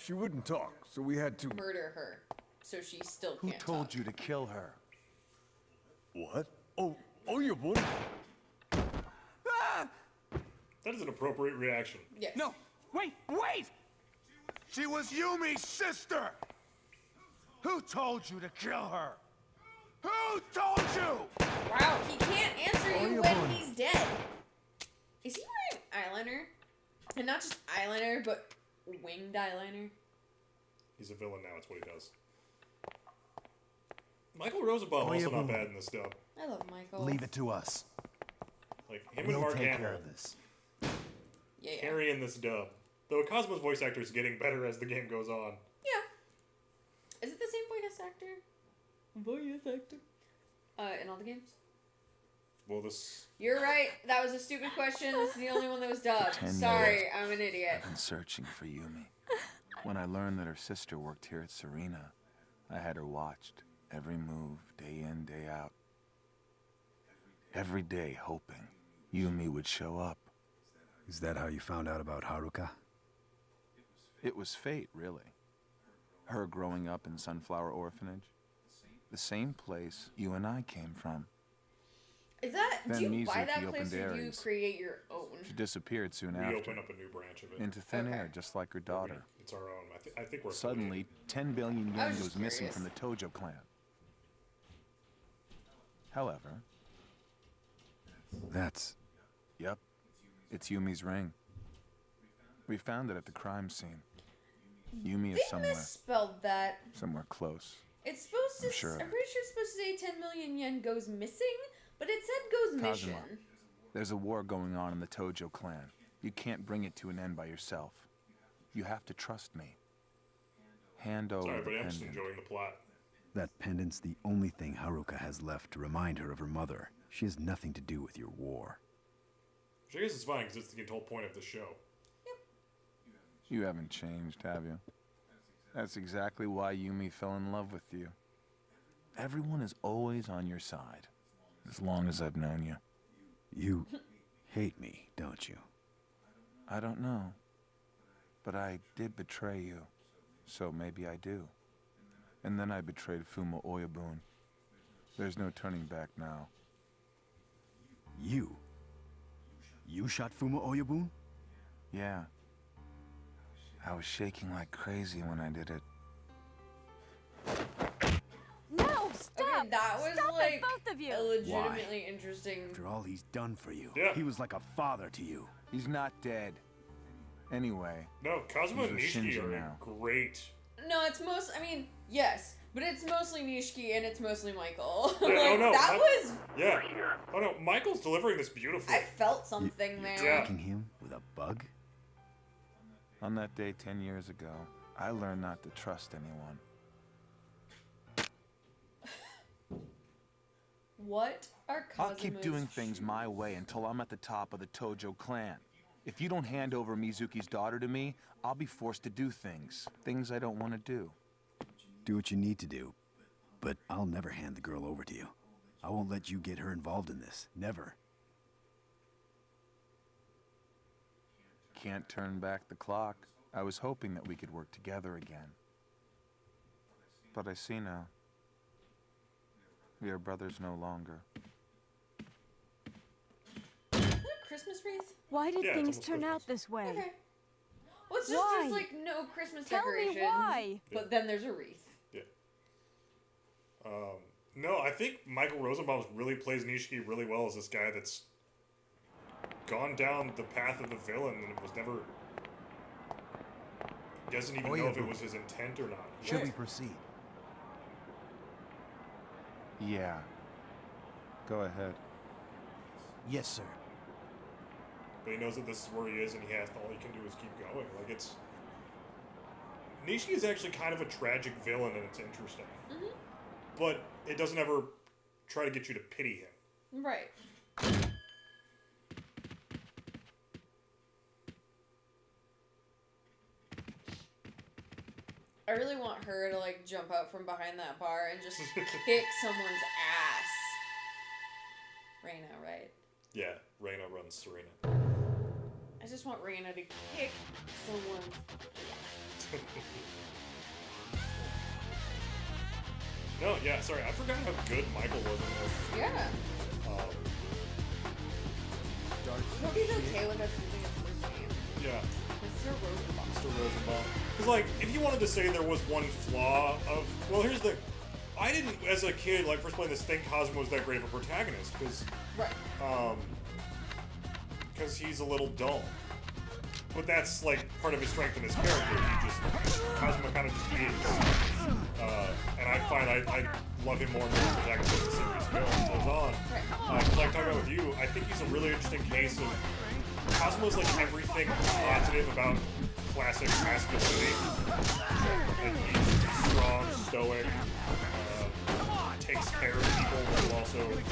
she wouldn't talk, so we had to... Murder her. So she still Who can't told talk. you to kill her? What? Oh, Oyabun! That is an appropriate reaction. Yes. No, wait, wait! She was Yumi's sister! Who told you to kill her? Who told you? Wow, he can't answer you when he's dead. Is he wearing eyeliner? And not just eyeliner, but winged eyeliner? He's a villain now, that's what he does. Michael Rosenbaum also not bad in this dub. I love Michael. Leave it to us. Like, him and We'll Mark take care Hamill of this. Yeah. carrying this dub. Though Cosmo's voice actor is getting better as the game goes on. Yeah. Is it the same voice actor? Voice actor. In all the games? Well, this... You're right. That was a stupid question. This is the only one that was dubbed. 10 Sorry, years. I'm an idiot. I've been searching for Yumi. When I learned that her sister worked here at Serena, I had her watched. Every move, day in, day out. Every day hoping Yumi would show up. Is that how you found out about Haruka? It was fate, really. Her growing up in Sunflower Orphanage. The same place you and I came from. Is that... Then do you buy Mizuki that place opened or do you Ares. create your own? She disappeared soon We after. open up a new branch of it. Into thin Okay. air, just like her daughter. It's our own. I think we're... Suddenly, 10 billion I yen was goes just missing curious. from the Tojo clan. However, That's... yep, it's Yumi's ring. We found it at the crime scene. Yumi is They somewhere misspelled that. close. It's supposed to... I'm sure of I'm it. pretty sure it's supposed to say 10 million yen goes missing, but it said goes mission. Kazuma, there's a war going on in the Tojo clan. You can't bring it to an end by yourself. You have to trust me. Hand over Sorry, the but I'm just pendant. enjoying the plot. That pendant's the only thing Haruka has left to remind her of her mother. She has nothing to do with your war. Which I guess is fine, because it's the whole point of the show. You haven't changed, have you? That's exactly why Yumi fell in love with you. Everyone is always on your side, as long as I've known you. You hate me, don't you? I don't know, but I did betray you, so maybe I do. And then I betrayed Fumo Oyabun. There's no turning back now. You? You shot Fumo Oyabun? Yeah. I was shaking like crazy when I did it. No, stop! Okay, that was Stop like it, both of you! a legitimately interesting... After all he's done for you, Yeah. he was like a father to you. He's not dead. Anyway, No, Cosmo and He's with Nishiki Shinji are now. great. No, it's most... I mean, yes. But it's mostly Nishiki and it's mostly Michael. Yeah, like, oh no, that was... Yeah. Oh no, Michael's delivering this beautifully. I felt something there. Yeah. Attacking him with a bug? on that day 10 years ago, I learned not to trust anyone. What are I'll keep Kazuma's doing things shoes? my way until I'm at the top of the Tojo clan. If you don't hand over Mizuki's daughter to me, I'll be forced to do things I don't want to do. Do what you need to do, but I'll never hand the girl over to you. I won't let you get her involved in this. Never. Can't turn back the clock. I was hoping that we could work together again. But I see now. We are brothers no longer. Is that a Christmas wreath? Why did Yeah, it's things almost turn out Christmas. this way? Okay. Well, it's just Why? there's like no Christmas Tell me decorations. why. But then there's a wreath. Yeah. No, I think Michael Rosenbaum really plays Nishiki really well as this guy that's gone down the path of the villain and it was never... He doesn't even know if it was his intent or not. Should we proceed? Yeah. Go ahead. Yes, sir. But he knows that this is where he is and he has all he can do is keep going. Like, it's... Nishiki is actually kind of a tragic villain and it's interesting. Mm-hmm. But it doesn't ever try to get you to pity him. Right. I really want her to like jump out from behind that bar and just kick someone's ass. Reina, right? Yeah, Reina runs Serena. I just want Reina to kick someone's ass. No, yeah, sorry, I forgot how good Michael was in this. Yeah. Um, Nobody's okay with us using his first name. Yeah. Mr. Rosenbaum. Mr. Rosenbaum. Because, like, if you wanted to say there was one flaw of... Well, here's the... I didn't, as a kid, like, first playing this, think Cosmo was that great of a protagonist, because... Right. Because he's a little dull. But that's, like, part of his strength in his character. He just... Cosmo kind of just is. And I find I love him more and more as a protagonist as the series goes on. Right. Because, like, talking about with you, I think he's a really interesting case of... Cosmo's like everything positive about classic masculinity. And he's strong, stoic, takes care of people, but also like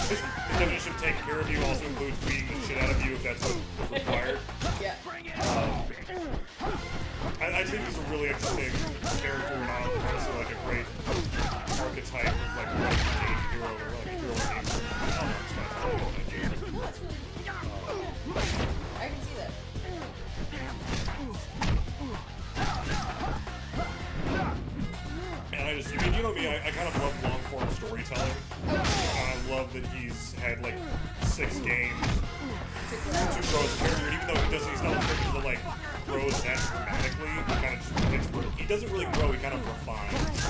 his definition of taking care of you also includes beating the shit out of you if that's what's required. Yeah. I think he's a really interesting character and honestly like a great archetype of like a teenage hero or like a hero that needs to I can see that. And I just, I mean, you know me, I kind of love long form storytelling. And I love that he's had like 6 games to grow his character. And even though he's not a character that like grows that dramatically, he kind of just gets, he doesn't really grow, he kind of refines.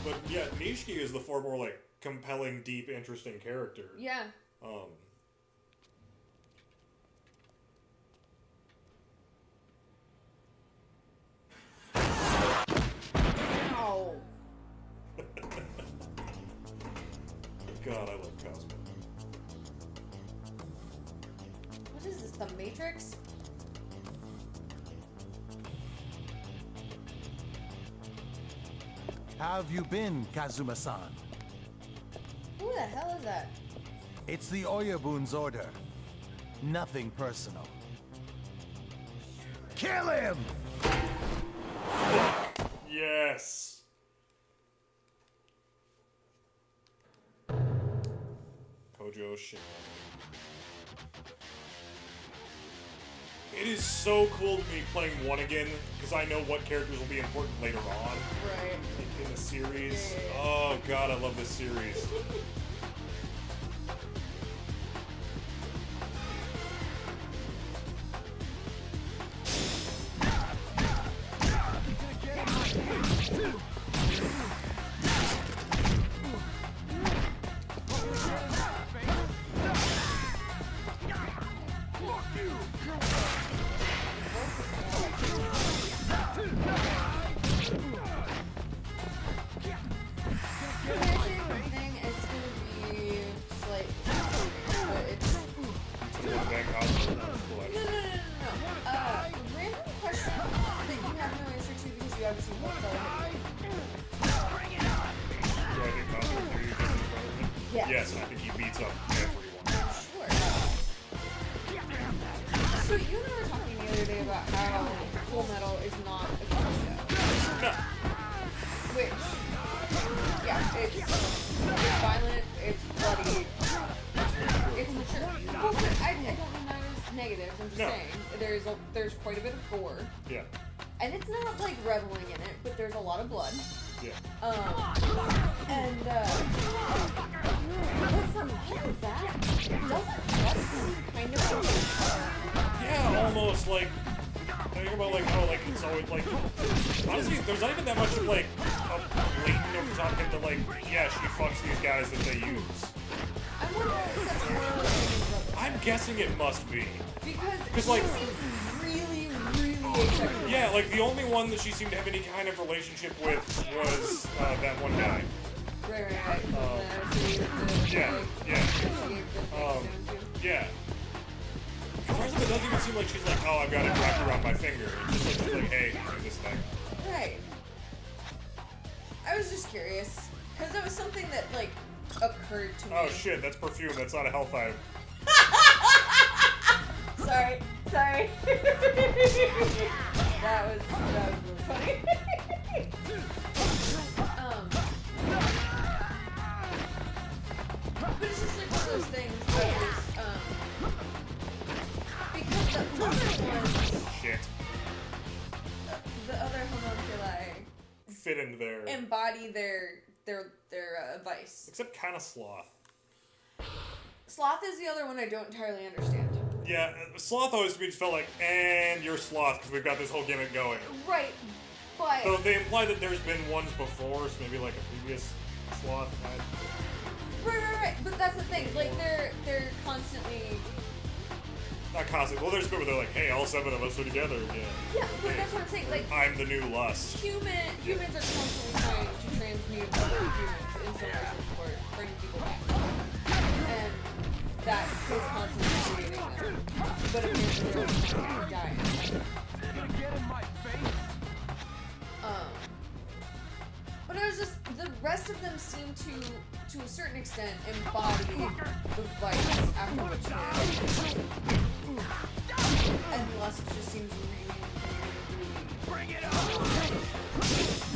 But yeah, Nishiki is the far more like compelling, deep, interesting character. Yeah. Ow. God, I love Cosmo. What is this? The Matrix? How have you been, Kazuma-san? Who the hell is that? It's the Oyabun's order. Nothing personal. Kill him! Yes. Kojo Shin. It is so cool to be playing 1 again, because I know what characters will be important later on. Right. In the series. Yeah. Oh god, I love this series. Yes, I think he beats up everyone. Sure. So you and I were talking the other day about how Full Metal is not a good show. No. Which, yeah, it's violent, it's bloody, it's mature. Well, but I don't mean that as negative. I'm just saying there's quite a bit of gore. Yeah. And it's not like reveling in it, but there's a lot of blood. Yeah. But for me, that doesn't seem kind of yeah, almost like think about like how like it's always like honestly there's not even that much of like a blatant over top him to like yeah she fucks these guys that they use. I wonder if that's more I'm guessing it must be. Because like she seems really asexual. Yeah, like the only one that she seemed to have any kind of relationship with was that one guy. Right. Yeah. Because it doesn't even seem like she's like, oh, I've got it wrapped around my finger. It's just like, she's like, hey, do this thing. Right. I was just curious. Because that was something that, like, occurred to me. Oh, shit, that's perfume. That's not a health item. Sorry. that was really funny. But it's just like one of those things that is, because the other ones... Shit. The other homunculi fit in there. embody their vice. Except kind of Sloth. Sloth is the other one I don't entirely understand. Yeah, Sloth always to me just felt like, and you're Sloth because we've got this whole gimmick going. Right, but... So they imply that there's been ones before, so maybe like a previous Sloth had... Right. But that's the thing. Like, they're constantly... Not constantly. Well, there's a bit where they're like, hey, all 7 of us are together again. Yeah, but that's what I'm saying. Like, I'm the new Lust. Humans are constantly trying to transmute other humans in some way for bringing people back. And that is constantly creating them. But apparently they're constantly dying. But it was just, the rest of them seem to a certain extent, embody the vice after maturity. And Lust just seems really, really,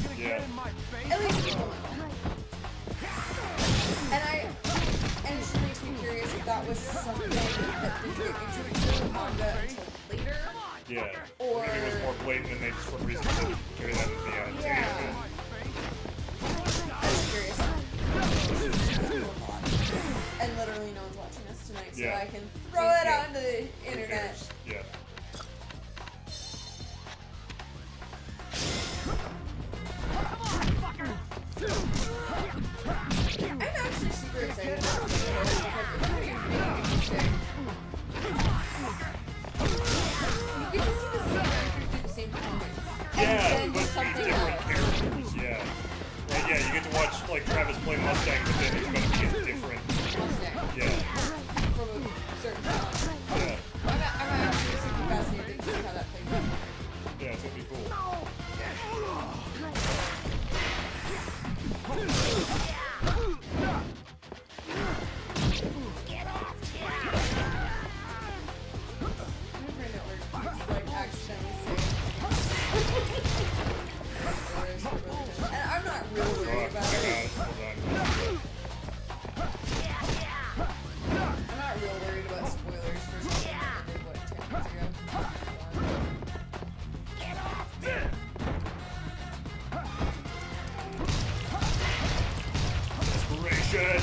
really... Yeah. At least people know. And it just makes me curious if that was something that didn't get introduced in the manga until later. Yeah. Or... Maybe it was more blatant and they just for some reason didn't carry that into the Yeah. I'm curious. And literally no one's watching us tonight, so I can throw it out into the internet. Yeah. I'm actually super excited about this because it's going to be really interesting. You get to see the same actors do the same performance. Yeah, and but then something different else. characters, yeah. Right, yeah, you get to watch like Travis play Mustang, but then it's gonna be a different Mustang. Yeah. From a certain time. Yeah. I'm actually super fascinated to see how that plays out. Yeah, it's gonna be cool. And I'm not real worried about it. I'm not real worried about spoilers for something that I did, what, 10 years ago? Desperation!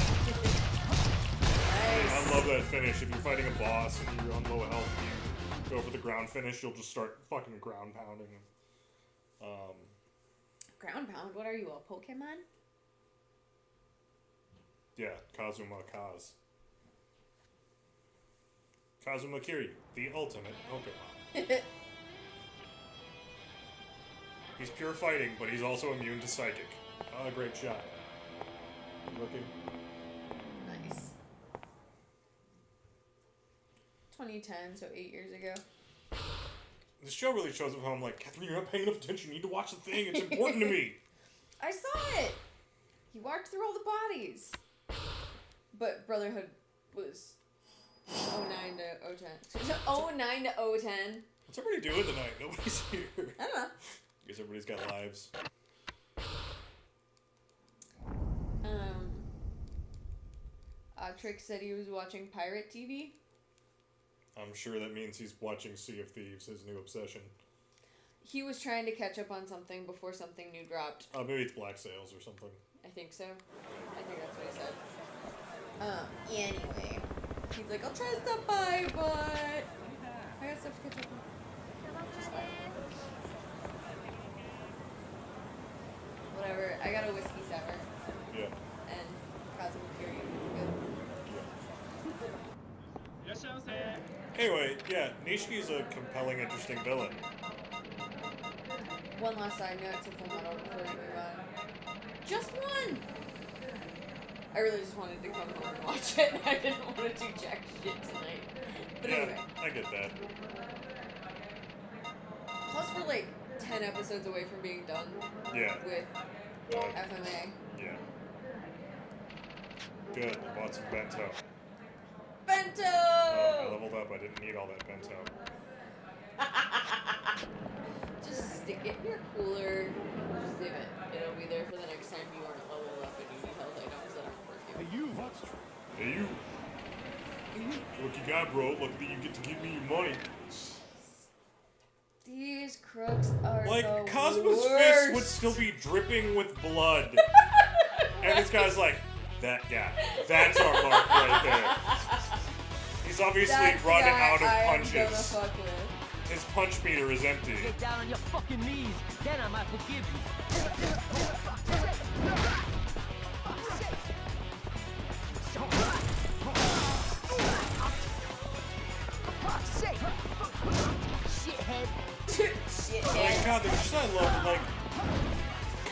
I love that finish. If you're fighting a boss and you're on low health, you go for the ground finish, you'll just start fucking ground pounding. Ground pound? What are you, a Pokemon? Yeah, Kazuma Kaz. Kazuma Kiryu, the ultimate Pokemon. He's pure fighting, but he's also immune to psychic. Ah, great shot. Looking. Nice. 2010, so 8 years ago. This show really shows up how I'm like, Kathrene, you're not paying enough attention. You need to watch the thing. It's important to me. I saw it! He walked through all the bodies. But Brotherhood was 09 to 010. 09 to 010. What's everybody doing tonight? Nobody's here. I don't know. I guess everybody's got lives. Trick said he was watching pirate TV. I'm sure that means he's watching Sea of Thieves, his new obsession. He was trying to catch up on something before something new dropped. Maybe it's Black Sails or something. I think so. I think that's what he said. Anyway. He's like, I'll try to stop by, but I got stuff to catch up on. Just fine. Whatever. I got a whiskey sour. Yeah. And Kazuma Kiryu. Good. Anyway, yeah, Nishiki's a compelling, interesting villain. One last side note to Full Metal before we move on. Just one! I really just wanted to come home and watch it. I didn't want to do jack shit tonight. But Yeah, anyway. I get that. Plus we're like 10 episodes away from being done. Yeah. With FMA. Yeah. Good, I bought some bento. Bento! I leveled up, I didn't need all that bento. Just stick it in your cooler. Just leave it. It'll be there for the next time you aren't leveled up and you need health items that aren't worth you. Hey you! That's true. Hey you! Look you got, bro. Look that you get to give me your money. These crooks are Like, the Kazuma's worst. fist would still be dripping with blood. And this guy's like, that guy. That's our mark right there. He's obviously That's the run guy out of I am gonna punches. fuck with. His punch meter is empty. Get down on your fucking knees, then I might forgive you. Like, God, there's just I love that, like,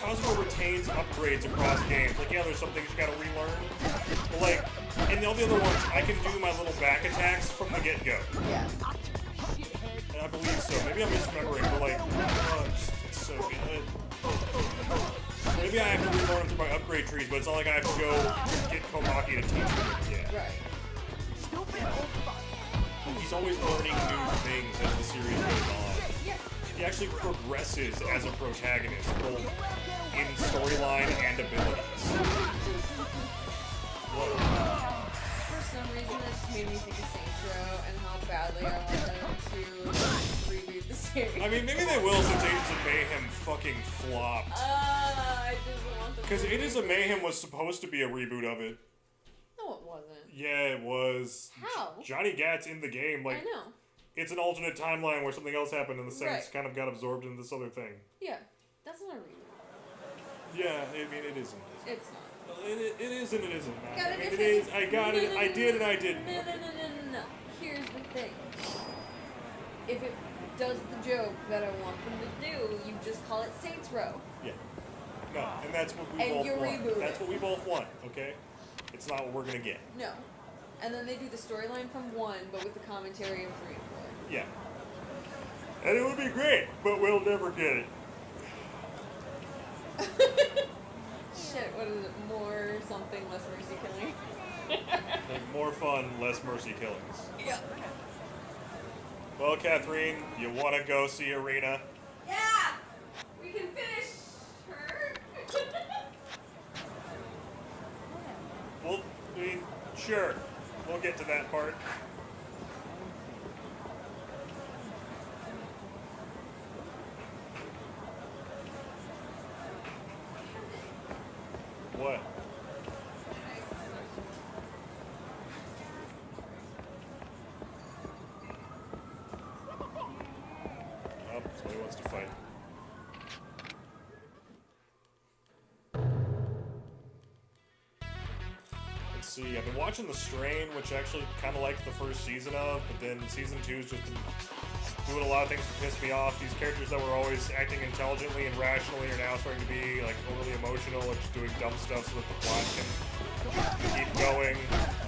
Kazuma retains upgrades across games. Like, yeah, there's some things you gotta relearn. But, like, in all the other ones, I can do my little back attacks from the get-go. Yeah. And I believe so. Maybe I'm misremembering, but, like, oh, it's so good. Maybe I have to relearn them through my upgrade trees, but it's not like I have to go get Komaki to teach me. Yeah. Right. He's always learning new things as the series goes on. Yeah. He actually progresses as a protagonist, both in storyline and abilities. Whoa. For some reason, it just made me think of Saints Row and how badly I want them to reboot the series. I mean, maybe they will since Agents of Mayhem fucking flopped. I just want them Because to Agents of Mayhem was supposed to be a reboot of it. No, it wasn't. Yeah, it was. How? Johnny Gat's in the game. Like, I know. it's an alternate timeline where something else happened and the Saints Right. kind of got absorbed into this other thing. Yeah. That's not a reboot. Yeah, I mean, it isn't. It's not. It is and it isn't. Got I it mean, it if is. it- I got it. I did and I didn't. No. Here's the thing. If it does the joke that I want them to do, you just call it Saints Row. Yeah. No, and that's what we And both you want. reboot That's it. what we both want, okay? It's not what we're gonna get. No. And then they do the storyline from 1, but with the commentary of 3 and 4. Yeah. And it would be great, but we'll never get it. Shit, what is it? More something, less mercy killing. Like, more fun, less mercy killings. Yeah. Well, Kathrene, you want to go see Arena? Yeah! We can finish her. Well, I mean, sure. We'll get to that part. What? Oh, somebody wants to fight. Let's see, I've been watching The Strain, which I actually kind of liked the first season of, but then season 2's just been doing a lot of things to piss me off. These characters that were always acting intelligently and rationally are now starting to be like overly emotional and just doing dumb stuff so that the plot can keep going.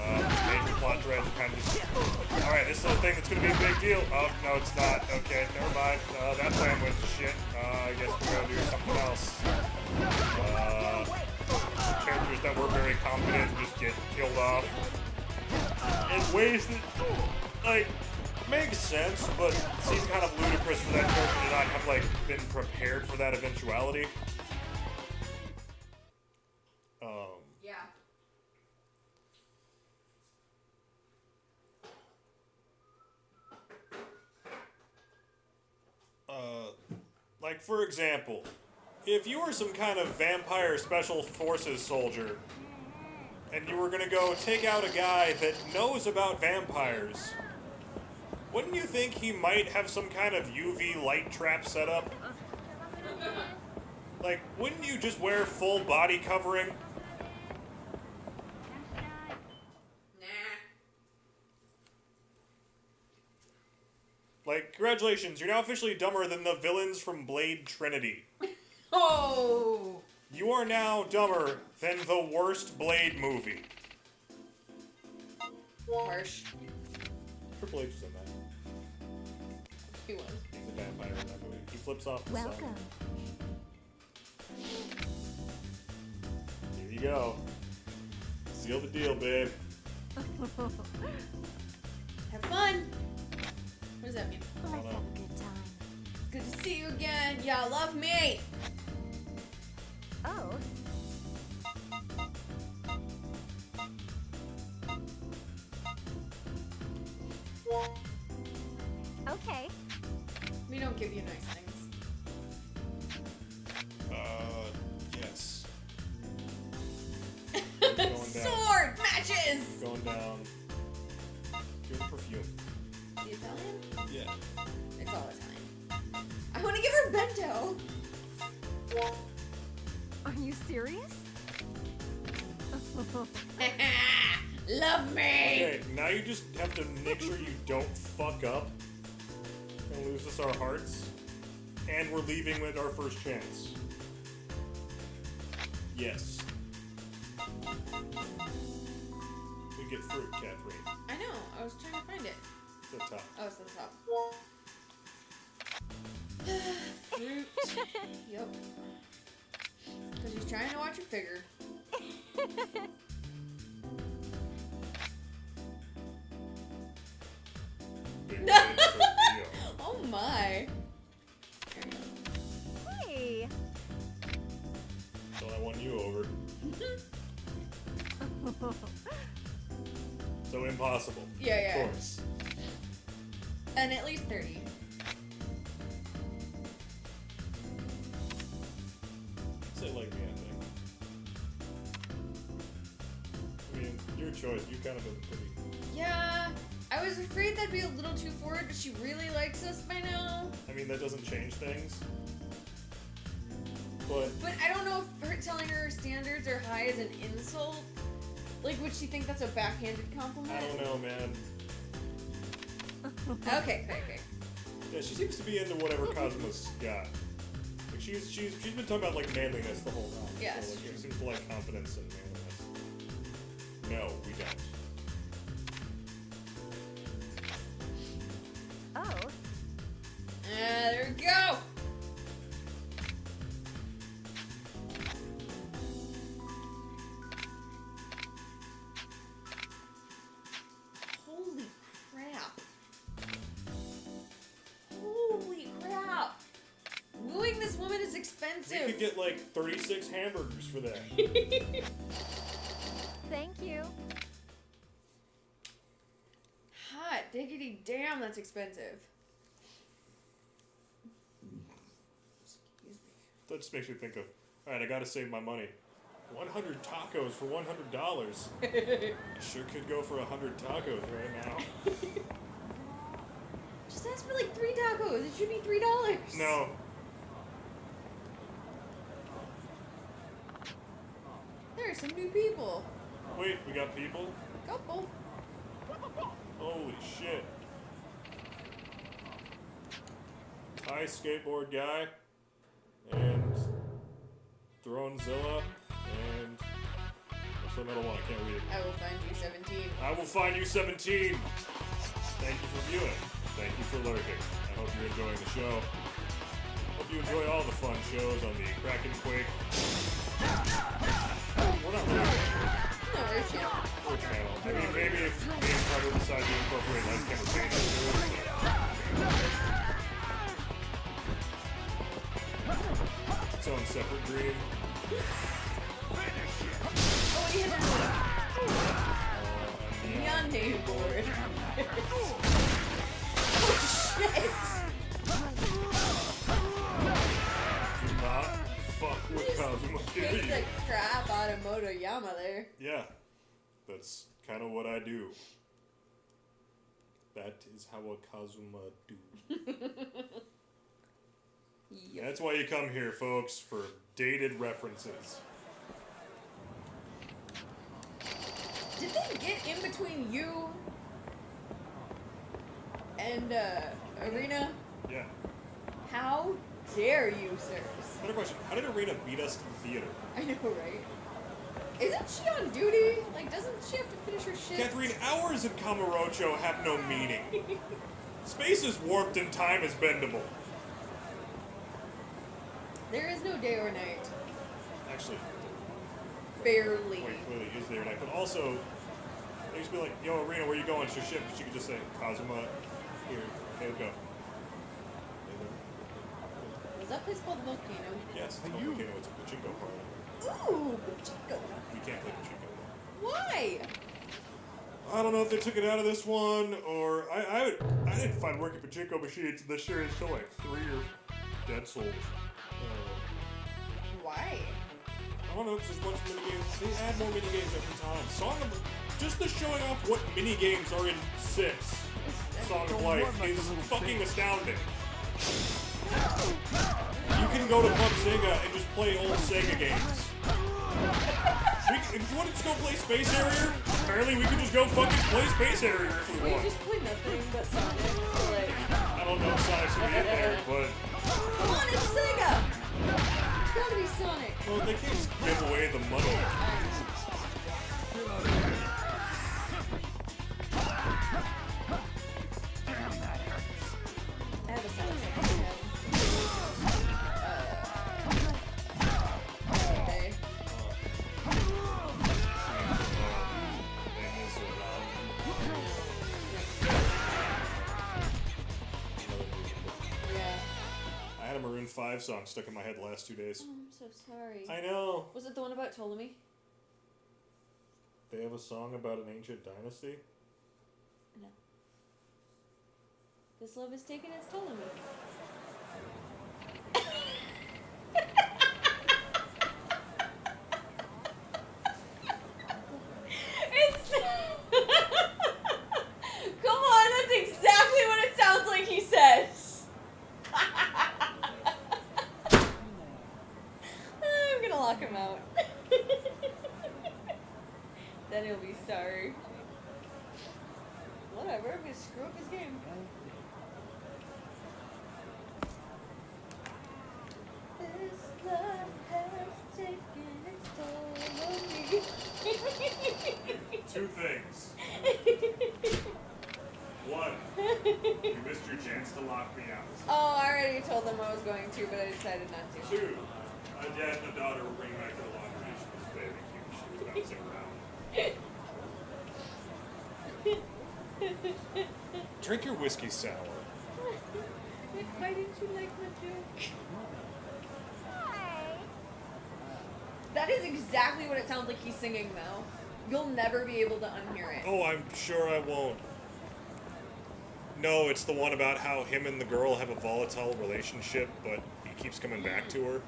Major plot threads are kind of just, alright, this little thing that's going to be a big deal. Oh, no, it's not. Okay, never mind. That plan went to shit. I guess we're going to do something else. Characters that were very competent just get killed off in ways that, like, makes sense, but seems kind of ludicrous for that character to not have, like, been prepared for that eventuality. Yeah. Like, for example, if you were some kind of vampire special forces soldier, and you were gonna go take out a guy that knows about vampires, wouldn't you think he might have some kind of UV light trap set up? Like, wouldn't you just wear full body covering? Like, congratulations, you're now officially dumber than the villains from Blade Trinity. Oh! You are now dumber than the worst Blade movie. Harsh. Triple H was in that. He was. He's a vampire in that movie. He flips off the sun. Welcome. Here you go. Seal the deal, babe. Have fun! What does that mean? Let's have a good time. Good to see you again. Y'all love me. Oh. Okay. We don't give you nice things. down. Give her perfume. The Italian? Yeah. It's all Italian. I want to give her bento. Are you serious? Love me. Okay, now you just have to make sure you don't fuck up and lose us our hearts. And we're leaving with our first chance. Yes. We get fruit, Kathrene. I know. I was trying to find it. It's at the top. Oh, it's at the top. Fruit. Yep. Because he's trying to watch your figure. Big Daddy's tortilla. Oh my. Hey. So I won you over. So impossible. Yeah, yeah. Of course. And at least 30. Say like me, I think. I mean, your choice. You kind of been pretty. Yeah. I was afraid that'd be a little too forward, but she really likes us by now. I mean, that doesn't change things. But I don't know if her telling her standards are high is an insult. Like, would she think that's a backhanded compliment? I don't know, man. Okay. Yeah, she seems to be into whatever Cosmo's got. Like she's been talking about like manliness the whole time. Yes. So, like, she seems to like confidence and manliness. No, we don't. Oh. There we go. Holy crap. Holy crap. Wooing this woman is We expensive. could get like 36 hamburgers for that. Thank you. Hot diggity damn, that's expensive. Excuse me. That just makes me think of, alright, I gotta save my money. 100 tacos for $100. I sure could go for 100 tacos right now. Just ask for like 3 tacos. It should be $3. No. There are some new people. Wait, we got people? Couple. Holy shit. Hi, skateboard guy. And Thronezilla. And what's the middle one? I can't read it. I will find you 17. I will find you 17. Thank you for viewing. Thank you for lurking. I hope you're enjoying the show. Hope you enjoy all the fun shows on the Krakenquake. We're not really. No, we're a channel. We're a channel. I mean, maybe if me and Carter decide to incorporate life campaigns into it. Its own separate dream. Oh, he has a neon name board. Oh, shit! Do not fuck with Kazuma. Take the crap out of Motoyama there. Yeah, that's kind of what I do. That is how a Kazuma do. Yep. That's why you come here, folks, for dated references. Did they get in between you and Arena? Yeah. How dare you, sirs? Another question. How did Arena beat us to the theater? I know, right? Isn't she on duty? Like, doesn't she have to finish her shift? Kathrene, hours in Kamurocho have no meaning. Space is warped and time is bendable. There is no day or night. Actually, Barely. quite clearly is there night. But also, they used to be like, yo, Arena, where you going? It's your ship. She could just say, Kazuma, here, hey, go. Was that place called Volcano? Yes, it's called Volcano. It's a pachinko parlor. Ooh, pachinko. You can't play pachinko though. Why? I don't know if they took it out of this one, or I didn't find working pachinko machines in this series until like 3 or Dead Souls. Why? I don't know, because there's a bunch of minigames. They add more minigames every time. just the showing off what mini games are in 6 Song of Life is fucking astounding. You can go to Club Sega and just play old Sega games. If you want to just go play Space Harrier, apparently we can just go fucking play Space Harrier if we We want. just play nothing but Sonic. So like, I don't know if Sonic's gonna be in there, but... come on, it's Sega! It's gotta be Sonic. Well, they can't just give away the money. I have a sound effect in my head. Okay. Yeah. I had a Maroon 5 song stuck in my head the last 2 days. Oh, I'm so sorry. I know. Was it the one about Ptolemy? They have a song about an ancient dynasty? No. This love is taking its toll on me. It's... Come on, that's exactly what it sounds like he says. I'm gonna lock him out. Then he'll be sorry. Whatever, I'm gonna screw up his game. This love has taken its toll on me. 2 things. 1, you missed your chance to lock me out. Oh, I already told them I was going to, but I decided not to. 2, a dad and a daughter were bringing back to the laundry. She was very cute. She was bouncing around. Drink your whiskey sour. Why didn't you like my joke? That is exactly what it sounds like he's singing, though. You'll never be able to unhear it. Oh, I'm sure I won't. No, it's the one about how him and the girl have a volatile relationship, but he keeps coming back to her.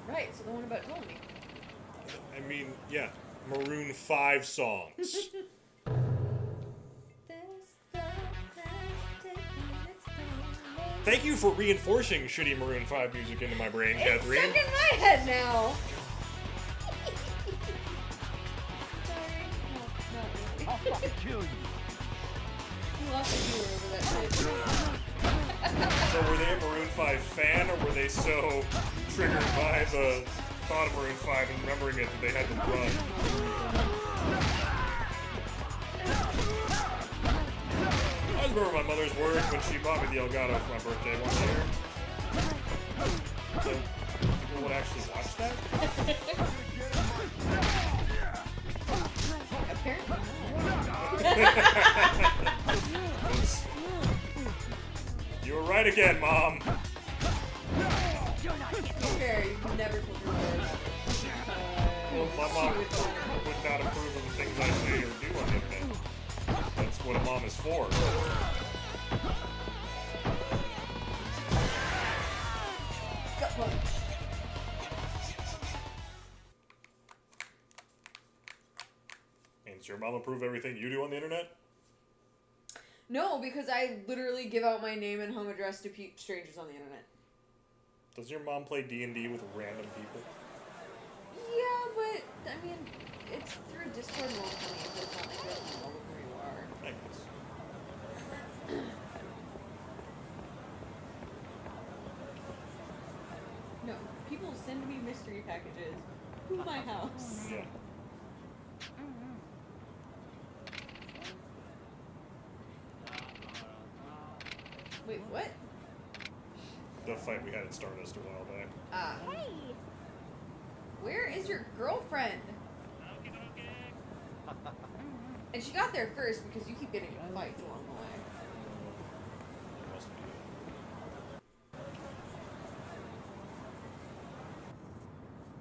Right, so the one about Ptolemy. I mean, yeah, Maroon 5 songs. Thank you for reinforcing shitty Maroon 5 music into my brain, It's Kathrene. stuck in my head now. Sorry. No, not really. I'll fucking kill you. You lost a viewer over that shit. So were they a Maroon 5 fan, or were they so triggered by the thought of Maroon 5 and remembering it that they had to run? I always remember my mother's words when she bought me the Elgato for my birthday one year. So people would actually watch that? Apparently Oops. You were right again, Mom. Fair, you never told your mother about it. Well, my mom would not approve of the things I say or do on the internet. That's what a mom is for. Gut punch. And does your mom approve everything you do on the internet? No, because I literally give out my name and home address to strangers on the internet. Does your mom play D&D with random people? Yeah, but, I mean, it's through Discord roll playing, so it's not like they know where you are. I guess. No, people send me mystery packages to my house. Yeah. Wait, what? The fight we had at Stardust a while back. Ah. Hey! Where is your girlfriend? And she got there first because you keep getting in fights along the way. It must be.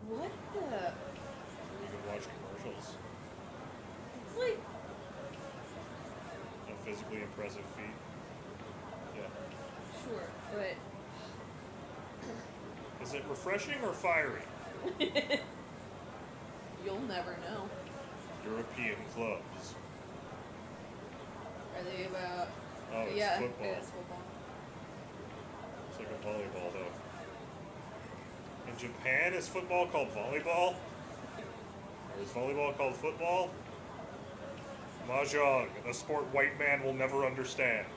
What the? We can watch commercials. It's like... A physically impressive feat. Yeah. Sure, but... Is it refreshing or fiery? You'll We'll never know. European clubs. Are they about... Oh, it's yeah, football. it is football. It's like a volleyball, though. In Japan, is football called volleyball? Or is volleyball called football? Mahjong, a sport white man will never understand.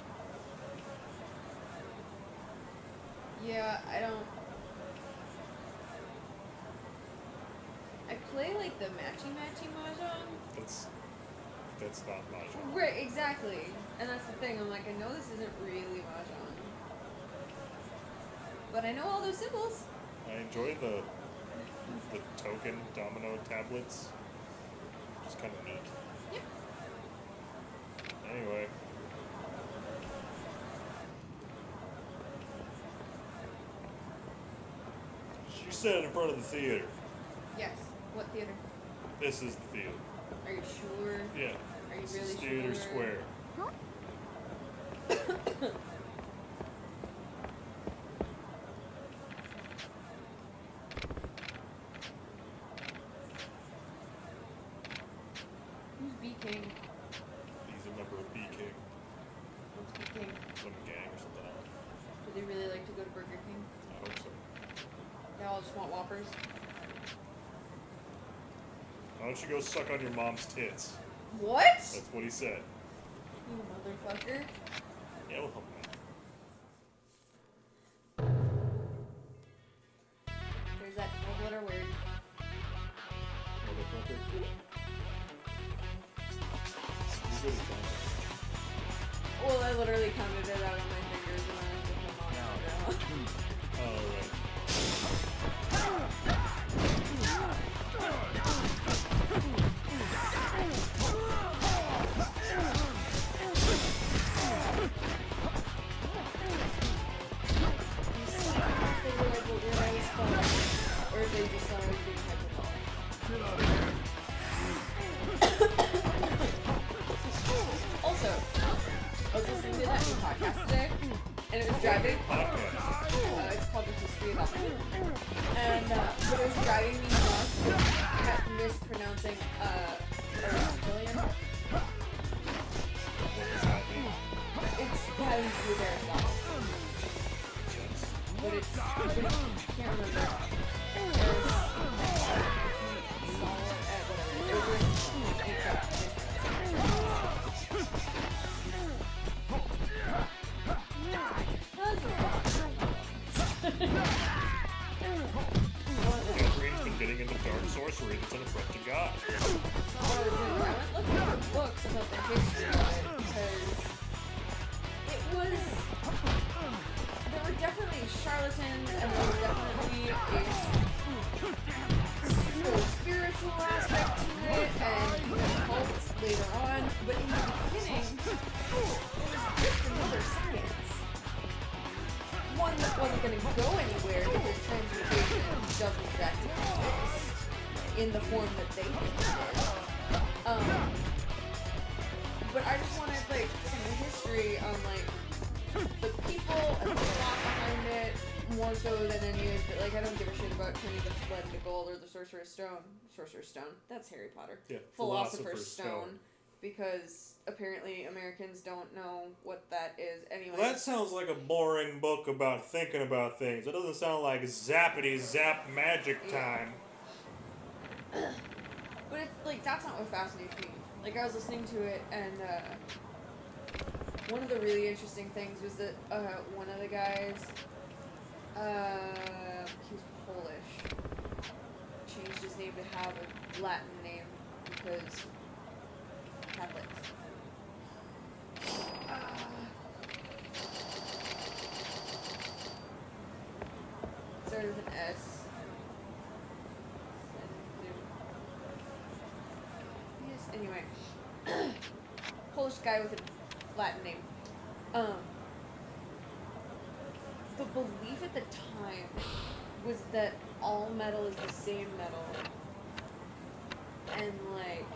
Yeah, I don't... I play, like, the matchy mahjong. That's not mahjong. Right, exactly. And that's the thing, I'm like, I know this isn't really mahjong. But I know all those symbols. I enjoy the token domino tablets. It's kind of neat. Yep. Anyway. You said in front of the theater. Yes. What theater? This is the theater. Are you sure? Yeah. Are you This really is Theater sure? Square. Who's B King? He's a member of B King. What's B King? Some gang or something. I don't know. Do they really like to go to Burger King? I hope so. They all just want Whoppers? Why don't you go suck on your mom's tits? What? That's what he said. You motherfucker. Yeah, we'll help There's that 12-letter word. Motherfucker. You good at that. Well, I literally counted it out on my fingers when I was with my mom and grandma. Oh, right. Or if they just thought I was being hyperbolic. Also, I was listening to that new podcast today, and it was driving. It's called The History of Alcohol. And but it was driving me nuts. I kept mispronouncing Aristotelian. It's having to do with Aristotle. But it's, I can't remember. Katherine's been getting into dark sorcery that's an affront to God. I went looking for books about the history of it because it was... There were definitely charlatans and there was definitely a spiritual aspect to it and cults later on, but in the beginning, it was just another science. One that wasn't going to go anywhere because transmutation doesn't exactly exist in the form that they think it did. But I just wanted like some history on like the people and the plot behind it more so than any of it. Like I don't give a shit about turning the blood into gold or the Sorcerer's Stone. Sorcerer's Stone. That's Harry Potter. Yeah, Philosopher's Stone. Because apparently Americans don't know what that is anyway. Well, that sounds like a boring book about thinking about things. It doesn't sound like zappity zap magic time. But it's like that's not what fascinates me. Like I was listening to it and one of the really interesting things was that one of the guys he was Polish. Changed his name to have a Latin name because Catholics. Started with an S. Yes, anyway. Polish guy with a Latin name. The belief at the time was that all metal is the same metal. And like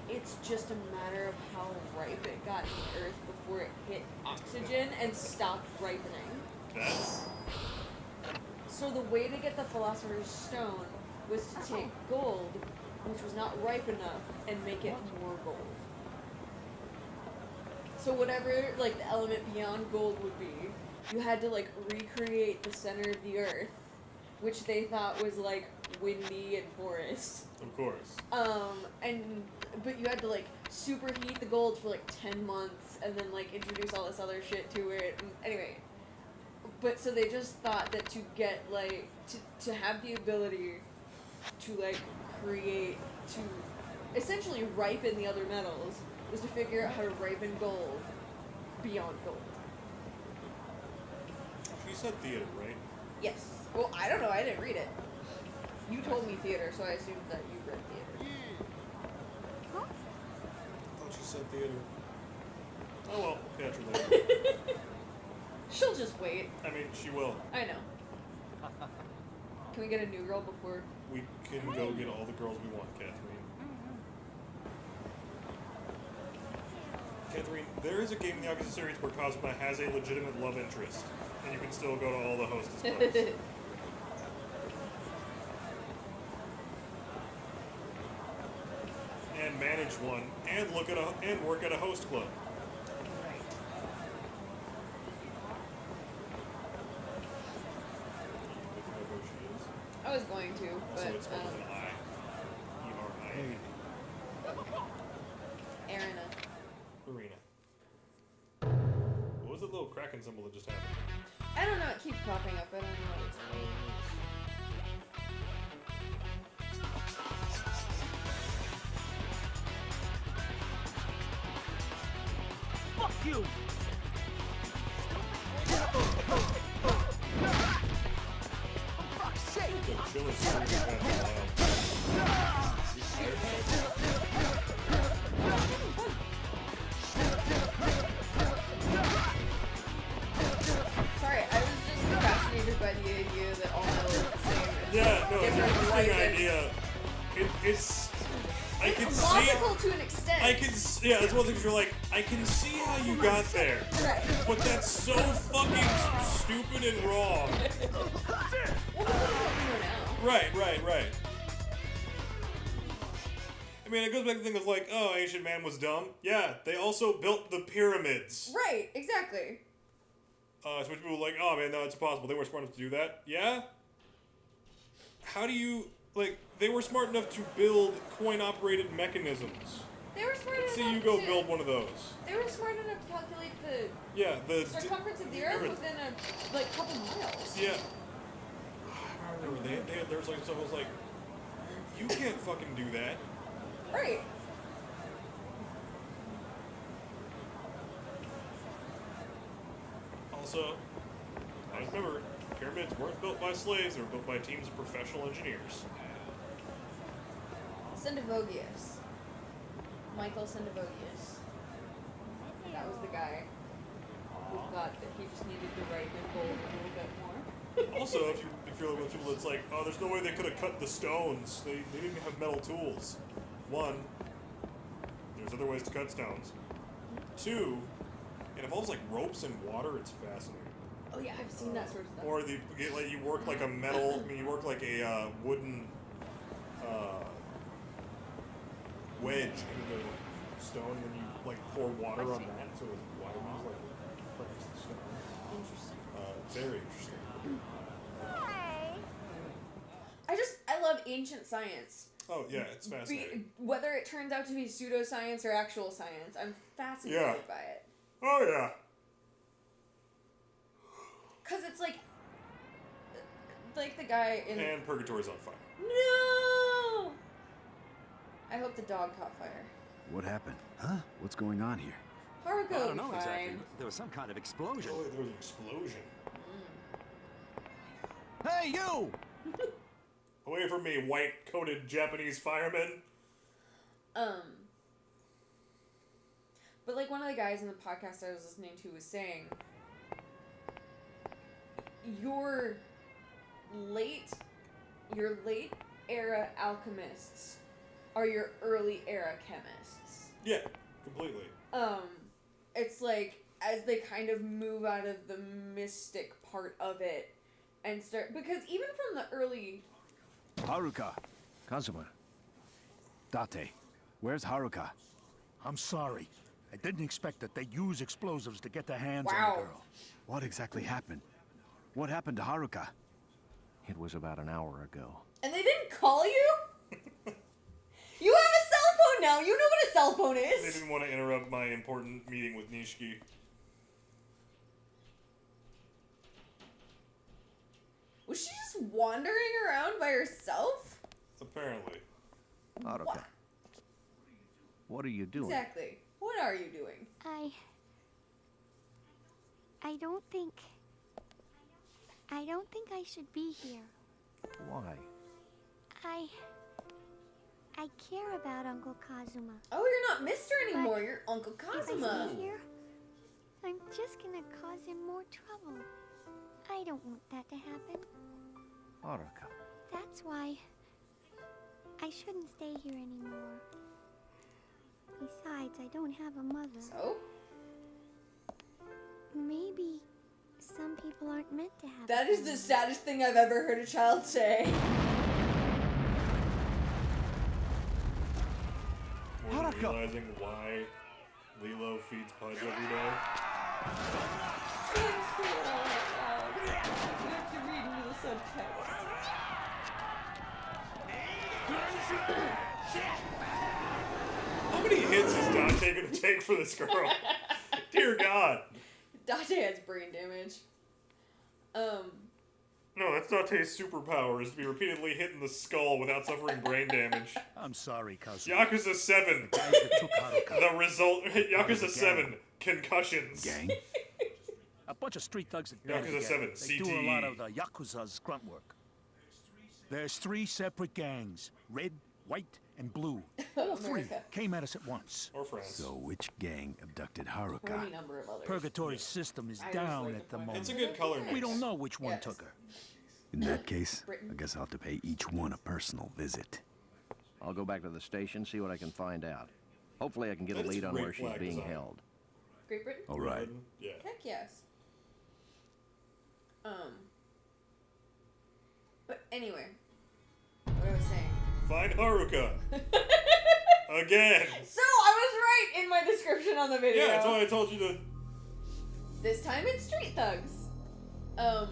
it's just a matter of how ripe it got in the earth before it hit oxygen and stopped ripening. That's... So the way to get the Philosopher's Stone was to take gold, which was not ripe enough, and make it more gold. So whatever, like, the element beyond gold would be, you had to, like, recreate the center of the earth, which they thought was, like, windy and forest. Of course. But you had to, like, superheat the gold for, like, 10 months, and then, like, introduce all this other shit to it, and anyway. But, so they just thought that to get, like, to have the ability to, like, create, to essentially ripen the other metals, was to figure out how to ripen gold beyond gold. You said theater, right? Yes. Well, I don't know, I didn't read it. You told me theater, so I assumed that you read theater. I thought you said theater. Oh well, catch her later. She'll just wait. I mean, she will. I know. Can we get a new girl before? We can go get all the girls we want, Kathrene. Kathrene, there is a game in the Yakuza series where Kazuma has a legitimate love interest, and you can still go to all the hostess clubs. And manage one, and work at a host club. Right. Who she is. I was going to, but Also, it's spelled with an I. E-R-I-A. Arena. Arena. What was the little Kraken symbol that just happened? I don't know, it keeps popping up, I don't know what it's called. Fuck you! The chiller scream is kind of loud. Sorry, I was just fascinated by the idea that all metal is the same. Yeah, no, it's an different interesting light idea. It's I can it's see. logical to an extent. I can. Yeah, that's one of the things you're like. I can see how you got there, Right. but that's so fucking stupid and wrong. Well, that's what we know now. Right. I mean, it goes back to the thing of like, oh, ancient man was dumb. Yeah, they also built the pyramids. Right, exactly. So which people were like, oh man, no, it's impossible. They weren't smart enough to do that. Yeah. How do you like? They were smart enough to build coin-operated mechanisms. They were smart Let's enough see you go to, build one of those. They were smart enough to calculate the Yeah, circumference of the Earth within a couple miles. Yeah. I remember there was like someone was like, you can't fucking do that. Right. Also, I just remember pyramids weren't built by slaves; they were built by teams of professional engineers. Sendivogius. Michael Sendivogius. That was the guy who thought that he just needed to write in gold a little bit more. Also, if you're looking at people that's like, oh, there's no way they could have cut the stones. They didn't have metal tools. One, there's other ways to cut stones. Two, it involves like ropes and water. It's fascinating. Oh yeah, I've seen that sort of stuff. Or you work like a metal. I mean, you work like a wooden wedge into the stone, and then you like pour water on that, so it widens like it cracks the stone. Interesting. Very interesting. I love ancient science. Oh yeah, it's fascinating. Whether it turns out to be pseudoscience or actual science, I'm fascinated by it. Oh yeah. Cause it's like the guy in. And Purgatory's on fire. No. I hope the dog caught fire. What happened? Huh? What's going on here? Haruko I don't know fine. exactly, but there was some kind of explosion. Oh, there was an explosion. Hey, you! Away from me, white-coated Japanese fireman. But like one of the guys in the podcast I was listening to was saying, your late era alchemists are your early era chemists. Yeah, completely. It's like as they kind of move out of the mystic part of it, and start, because even from the early... Haruka. Kazuma. Date. Where's Haruka? I'm sorry. I didn't expect that they'd use explosives to get their hands on Wow. the girl. What exactly happened? What happened to Haruka? It was about an hour ago. And they didn't call you? You have a cell phone now! You know what a cell phone They is! didn't want to interrupt my important meeting with Nishiki. Was she just wandering around by herself? Apparently. Haruka. What are you doing? Exactly. What are you doing? I don't think I should be here. Why? I care about Uncle Kazuma. Oh, you're not Mister anymore. You're Uncle If I Kazuma. stay here, I'm just gonna cause him more trouble. I don't want that to happen. Haruka. That's why I shouldn't stay here anymore. Besides, I don't have a mother. So? Maybe some people aren't meant to have That a is the family. saddest thing I've ever heard a child say. We're realizing why Lilo feeds Pudge every day. You have to read into the subtext. How many hits is Dante gonna take for this girl? Dear God. Dante has brain damage. No, that's Dante's superpower, is to be repeatedly hit in the skull without suffering brain damage. I'm sorry, Kazuma. Yakuza 7. Guys that took Haruka. The result, Yakuza 7, concussions. Gang? A bunch of street thugs that Yakuza band 7, together. They do a CTE. lot of the Yakuza's grunt work. There's 3 separate gangs. Red, white, and blue. All 3 America. came at us at once. Or France. So which gang abducted Or Haruka? any number of others. Purgatory's system is I always down like at to the point moment. It's a good color mix. We don't know which one Yes. took her. In that case, Britain. I guess I'll have to pay each one a personal visit. I'll go back to the station, see what I can find out. Hopefully I can get That a is lead on great where she's flag being design. held. Great Britain? All right. Yeah. Heck yes. But anyway, what I was saying. Find Haruka. Again. So I was right in my description on the video. Yeah, that's why I told you to. This time it's street thugs. Yeah.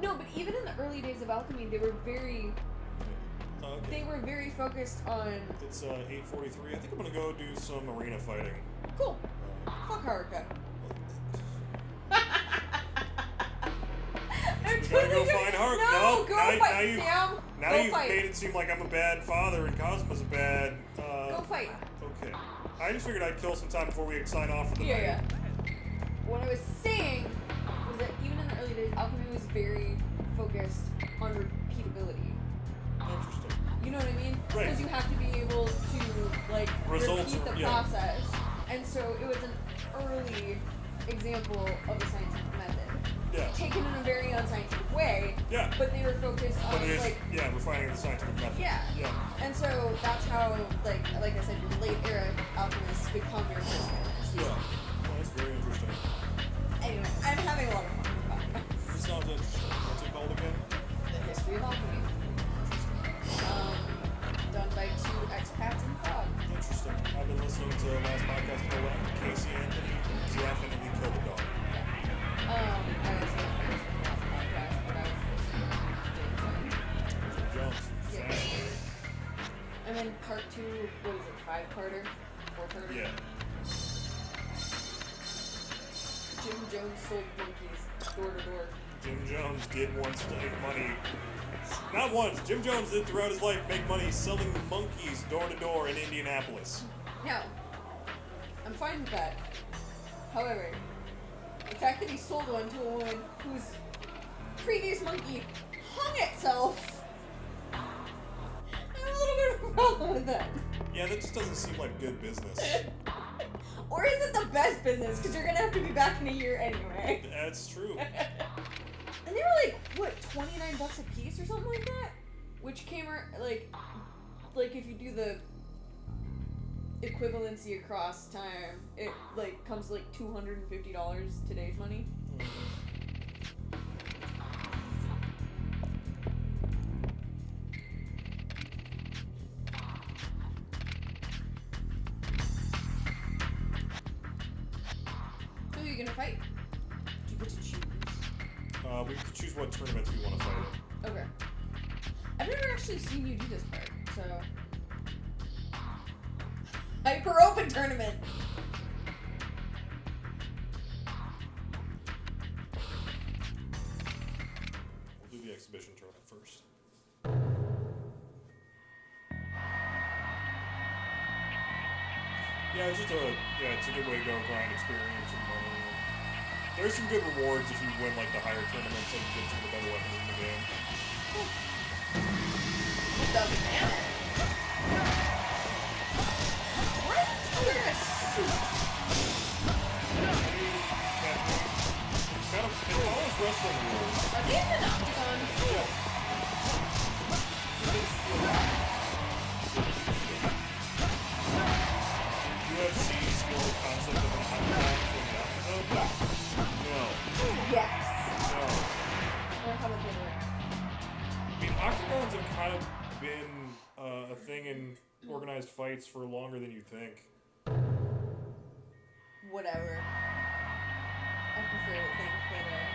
No, but even in the early days of alchemy, they were very Okay. focused on It's 8:43. I think I'm gonna go do some arena fighting. cool. Fuck Haruka. I'm We gotta go totally find Haruka. No, go now, fight, now you've, Sam. Now Go you've fight. made it seem like I'm a bad father and Cosmo's a bad. Go fight. Okay. I just figured I'd kill some time before we sign off for the Yeah, night. yeah. What I was saying was that even in the early days, alchemy was very focused on repeatability. Interesting. You know what I mean? Right. Because you have to be able to like Results repeat are- the yeah. process, and so it was an early example of a scientific method. Yeah. Taken in a very unscientific way. Yeah. But they were focused on But it is, like yeah, refining the scientific method. yeah. Yeah. And so that's how like I said, your late era alchemists become your first chemists. Yeah. Well, that's very interesting. Anyway, I'm having a lot of fun with This podcasts. sounds interesting. What's it called again? The history of alchemy. Done by 2 expats in Prague. Interesting. I've been listening to the last podcast on the left. Casey Anthony definitely killed a dog. I also finished the last podcast, but I was listening to Jim Jones. Yeah. Fascinating. And then part 2, what is it, 5-parter? 4-parter? Yeah. Jim Jones sold monkeys door to door. Jim Jones did once make money. Not once. Jim Jones did throughout his life make money selling monkeys door to door in Indianapolis. Now, I'm fine with that. However, the fact that he sold one to a woman whose previous monkey hung itself, I have a little bit of a problem with that. Yeah, that just doesn't seem like good business. Or is it the best business? Because you're gonna have to be back in a year anyway. That's true. And they were like, what, $29 a piece or something like that? Which came like if you do the equivalency across time, it like comes to like $250 today's money. choose what tournaments we want to fight in. Okay. I've never actually seen you do this part, so. Hyper open tournament. We'll do the exhibition tournament first. Yeah, it's just it's a good way to go, grind experience and money. There's some good rewards if you win like the higher tournaments and get some of the better weapons in the game. Doesn't matter. Why did you wear a suit? It follows wrestling rules. Are they in an octagon? Yeah. UFC stole the concept of an octagon from Yakuza? No. Yes. No. Or how would they work? I mean, octagons have kind of been a thing in organized fights for longer than you think. Whatever. I prefer to think that,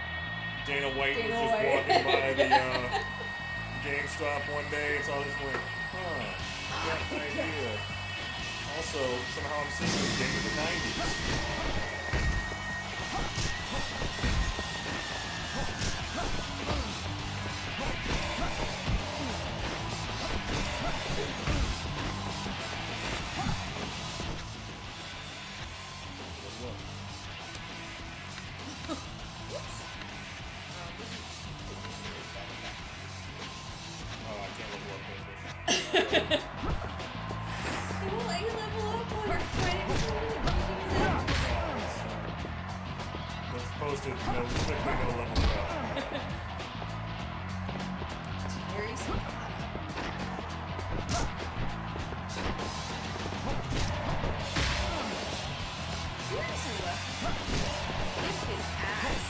Dana White Dana was just White. walking by the GameStop one day and saw this and went, got an idea. Also, somehow I'm seeing this game in the 90s. Oh, I can't level up with this. They won't let you level up while you're fighting somebody beating his ass. That's posted, strictly no level up. Terry Sonata. Terry Sonata. Kick his ass.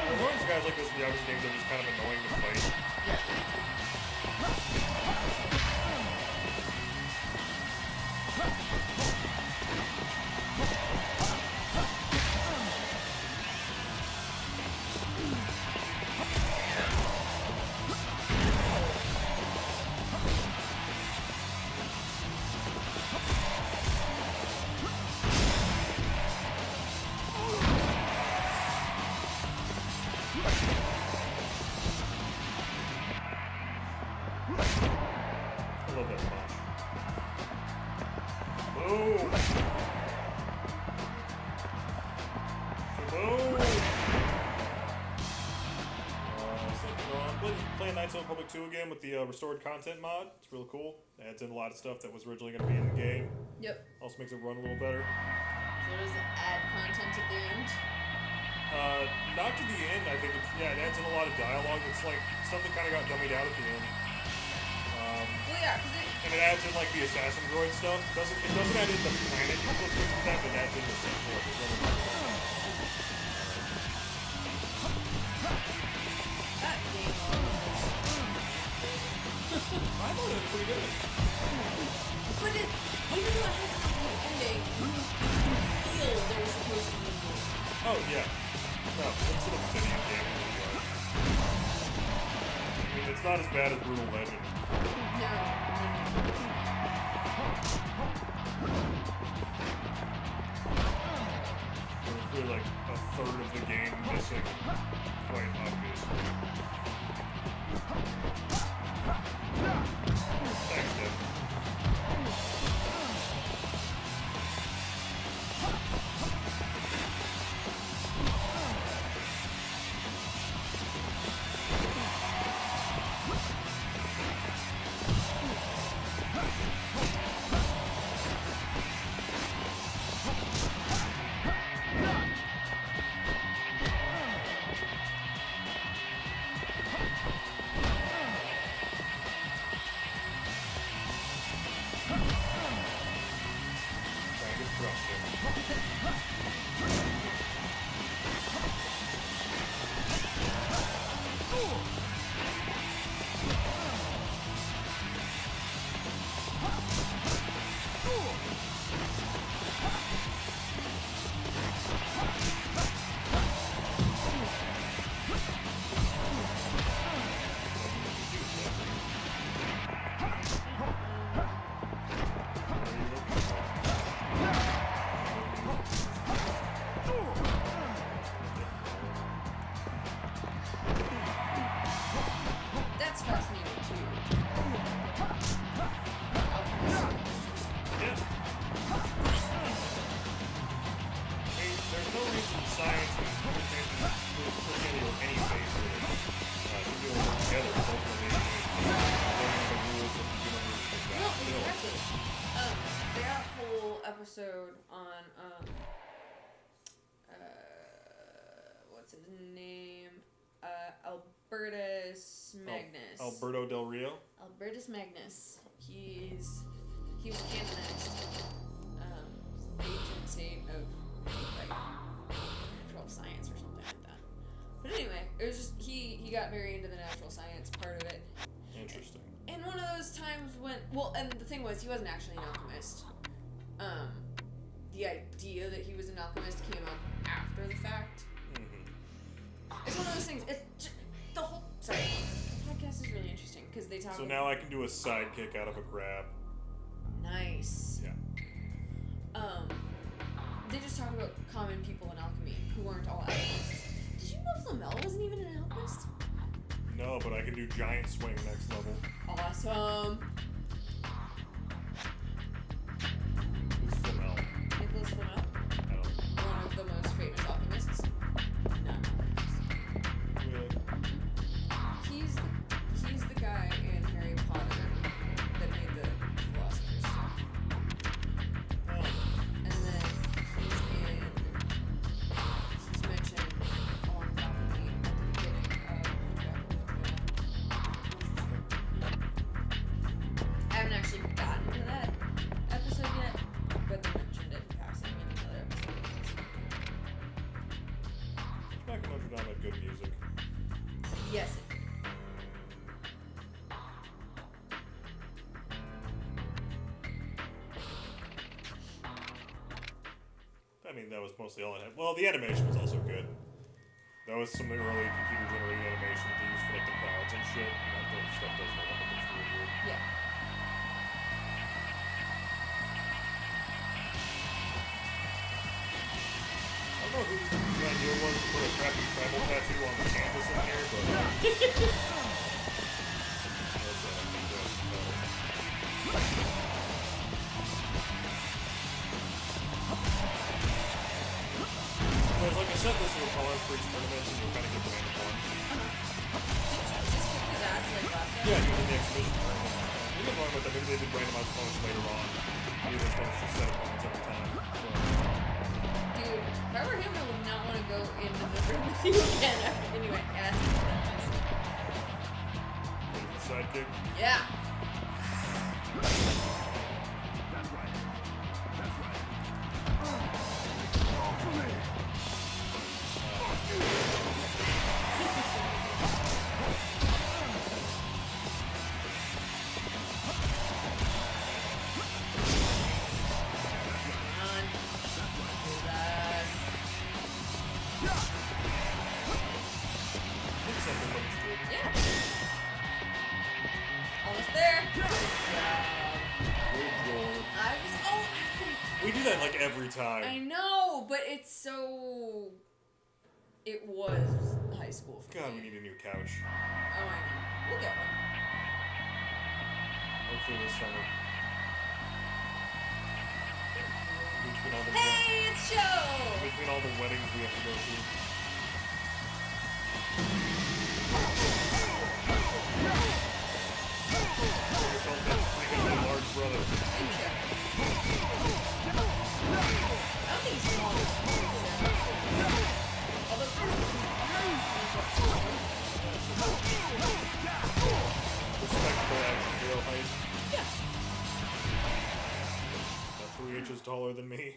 As long as guys like this in the Yakuza games are just kind of annoying to fight. I love that punch. Boom! Kaboom! Playing Knights of the Republic 2 again with the restored content mod. It's really cool. It adds in a lot of stuff that was originally going to be in the game. Yep. Also makes it run a little better. So does it add content at the end? Not to the end, I think. It adds in a lot of dialogue. It's like stuff that kind of got dummied out at the end. Well, yeah, because it... And it adds in like the assassin droid stuff. It doesn't add in the planet you're supposed to use that, but it adds in the stuff for it. That game was... I thought it was pretty good. But it, even though it has a complete ending, you feel there was supposed to be more. Oh, yeah. No, it's an Obsidian game. I mean, it's not as bad as Brutal Legend. No. There's really like a third of the game missing. Quite obvious. Thanks, Deb. his name? Albertus Magnus. Alberto Del Rio? Albertus Magnus. He was canonized. Patron saint of like natural science or something like that. But anyway, it was just he got very into the natural science part of it. Interesting. And one of those times when and the thing was he wasn't actually an alchemist. The idea that he was an alchemist came up after the fact. It's one of those things. It's just, the whole the podcast is really interesting because they talk. So now I can do a sidekick out of a crab. Nice. Yeah. They just talk about common people in alchemy who aren't all alchemists. Did you know Flamel wasn't even an alchemist? No, but I can do giant swing next level. Awesome. Who's Flamel? Nicholas Flamel? I don't know. One of the most famous alchemists. No. Really? He's the guy in Harry Potter that made the Philosopher's Stone. And then he's mentioned on faculty at the beginning of I haven't actually gotten to that episode yet, but they mentioned it in passing in another episode. Back in Notre Dame had good music. Yes. I mean, that was mostly all it had. Well, the animation was also good. That was some of the early computer-generated animation that they used for like the clouds and shit. And that stuff does look like it's really weird. Yeah. I don't know who the idea was to put a crappy tribal tattoo on the canvas in here, but Because, like I said, this is a color for each tournament, and you kind of get random ones. Yeah, you did the exhibition tournament. We didn't learn about that. Maybe they did randomized points later on. Maybe this one's just set points every time. Dude, if I were him, I would not want to go into the room with you again after anyway. Ready for the sidekick? Yeah. That's right. That's right. All for me. Almost there. We do that like every time. I know, but it's so. It was high school for God, me. we need a new couch. Oh, I know. We'll get one. Hopefully this summer. Between all the Hey, it's Joe! Between all the weddings we have to go to. My large brother. I don't think he's small. Respectable action hero height. Yeah. About 3 inches taller than me.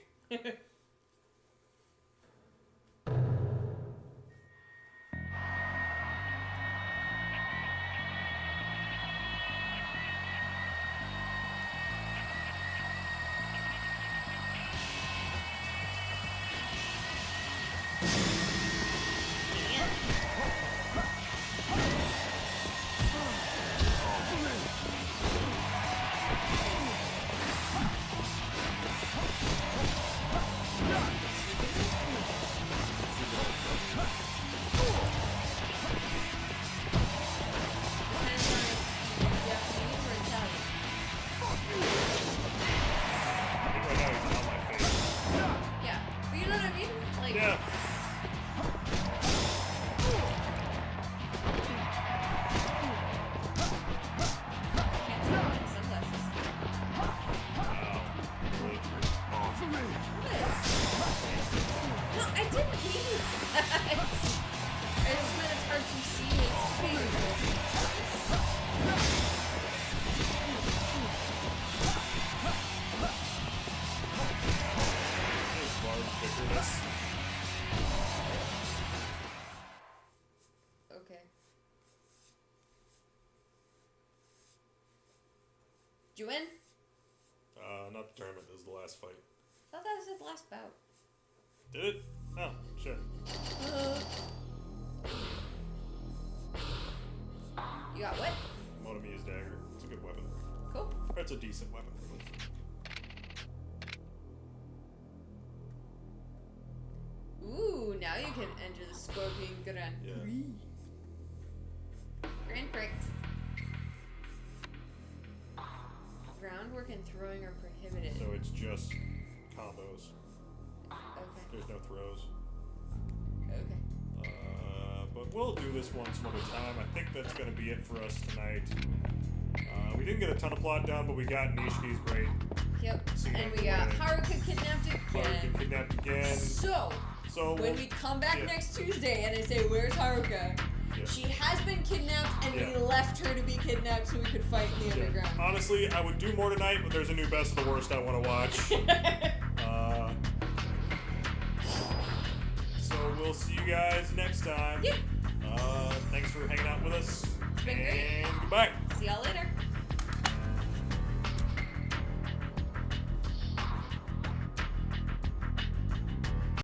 No, I didn't mean that. Did you win? Not the tournament. This is the last fight. I thought that was the last bout. Did it? Oh, shit. You got what? Motomiya's dagger. It's a good weapon. Cool. It's a decent weapon. Ooh, now you can enter the Scorpion Grand Prix. Grand Prix. Groundwork and throwing are prohibited. So it's just combos. Okay. There's no throws. Okay. But we'll do this one some other time. I think that's going to be it for us tonight. We didn't get a ton of plot done, but we got Nishiki's great. Yep. And we got Haruka kidnapped again. Haruka kidnapped again. So when we come back next Tuesday and I say, where's Haruka? Yeah. She has been kidnapped and we left her to be kidnapped so we could fight in the underground. Honestly, I would do more tonight, but there's a new Best of the Worst I want to watch. So we'll see you guys next time. Yeah. Thanks for hanging out with us. It's been great. And goodbye. See y'all later.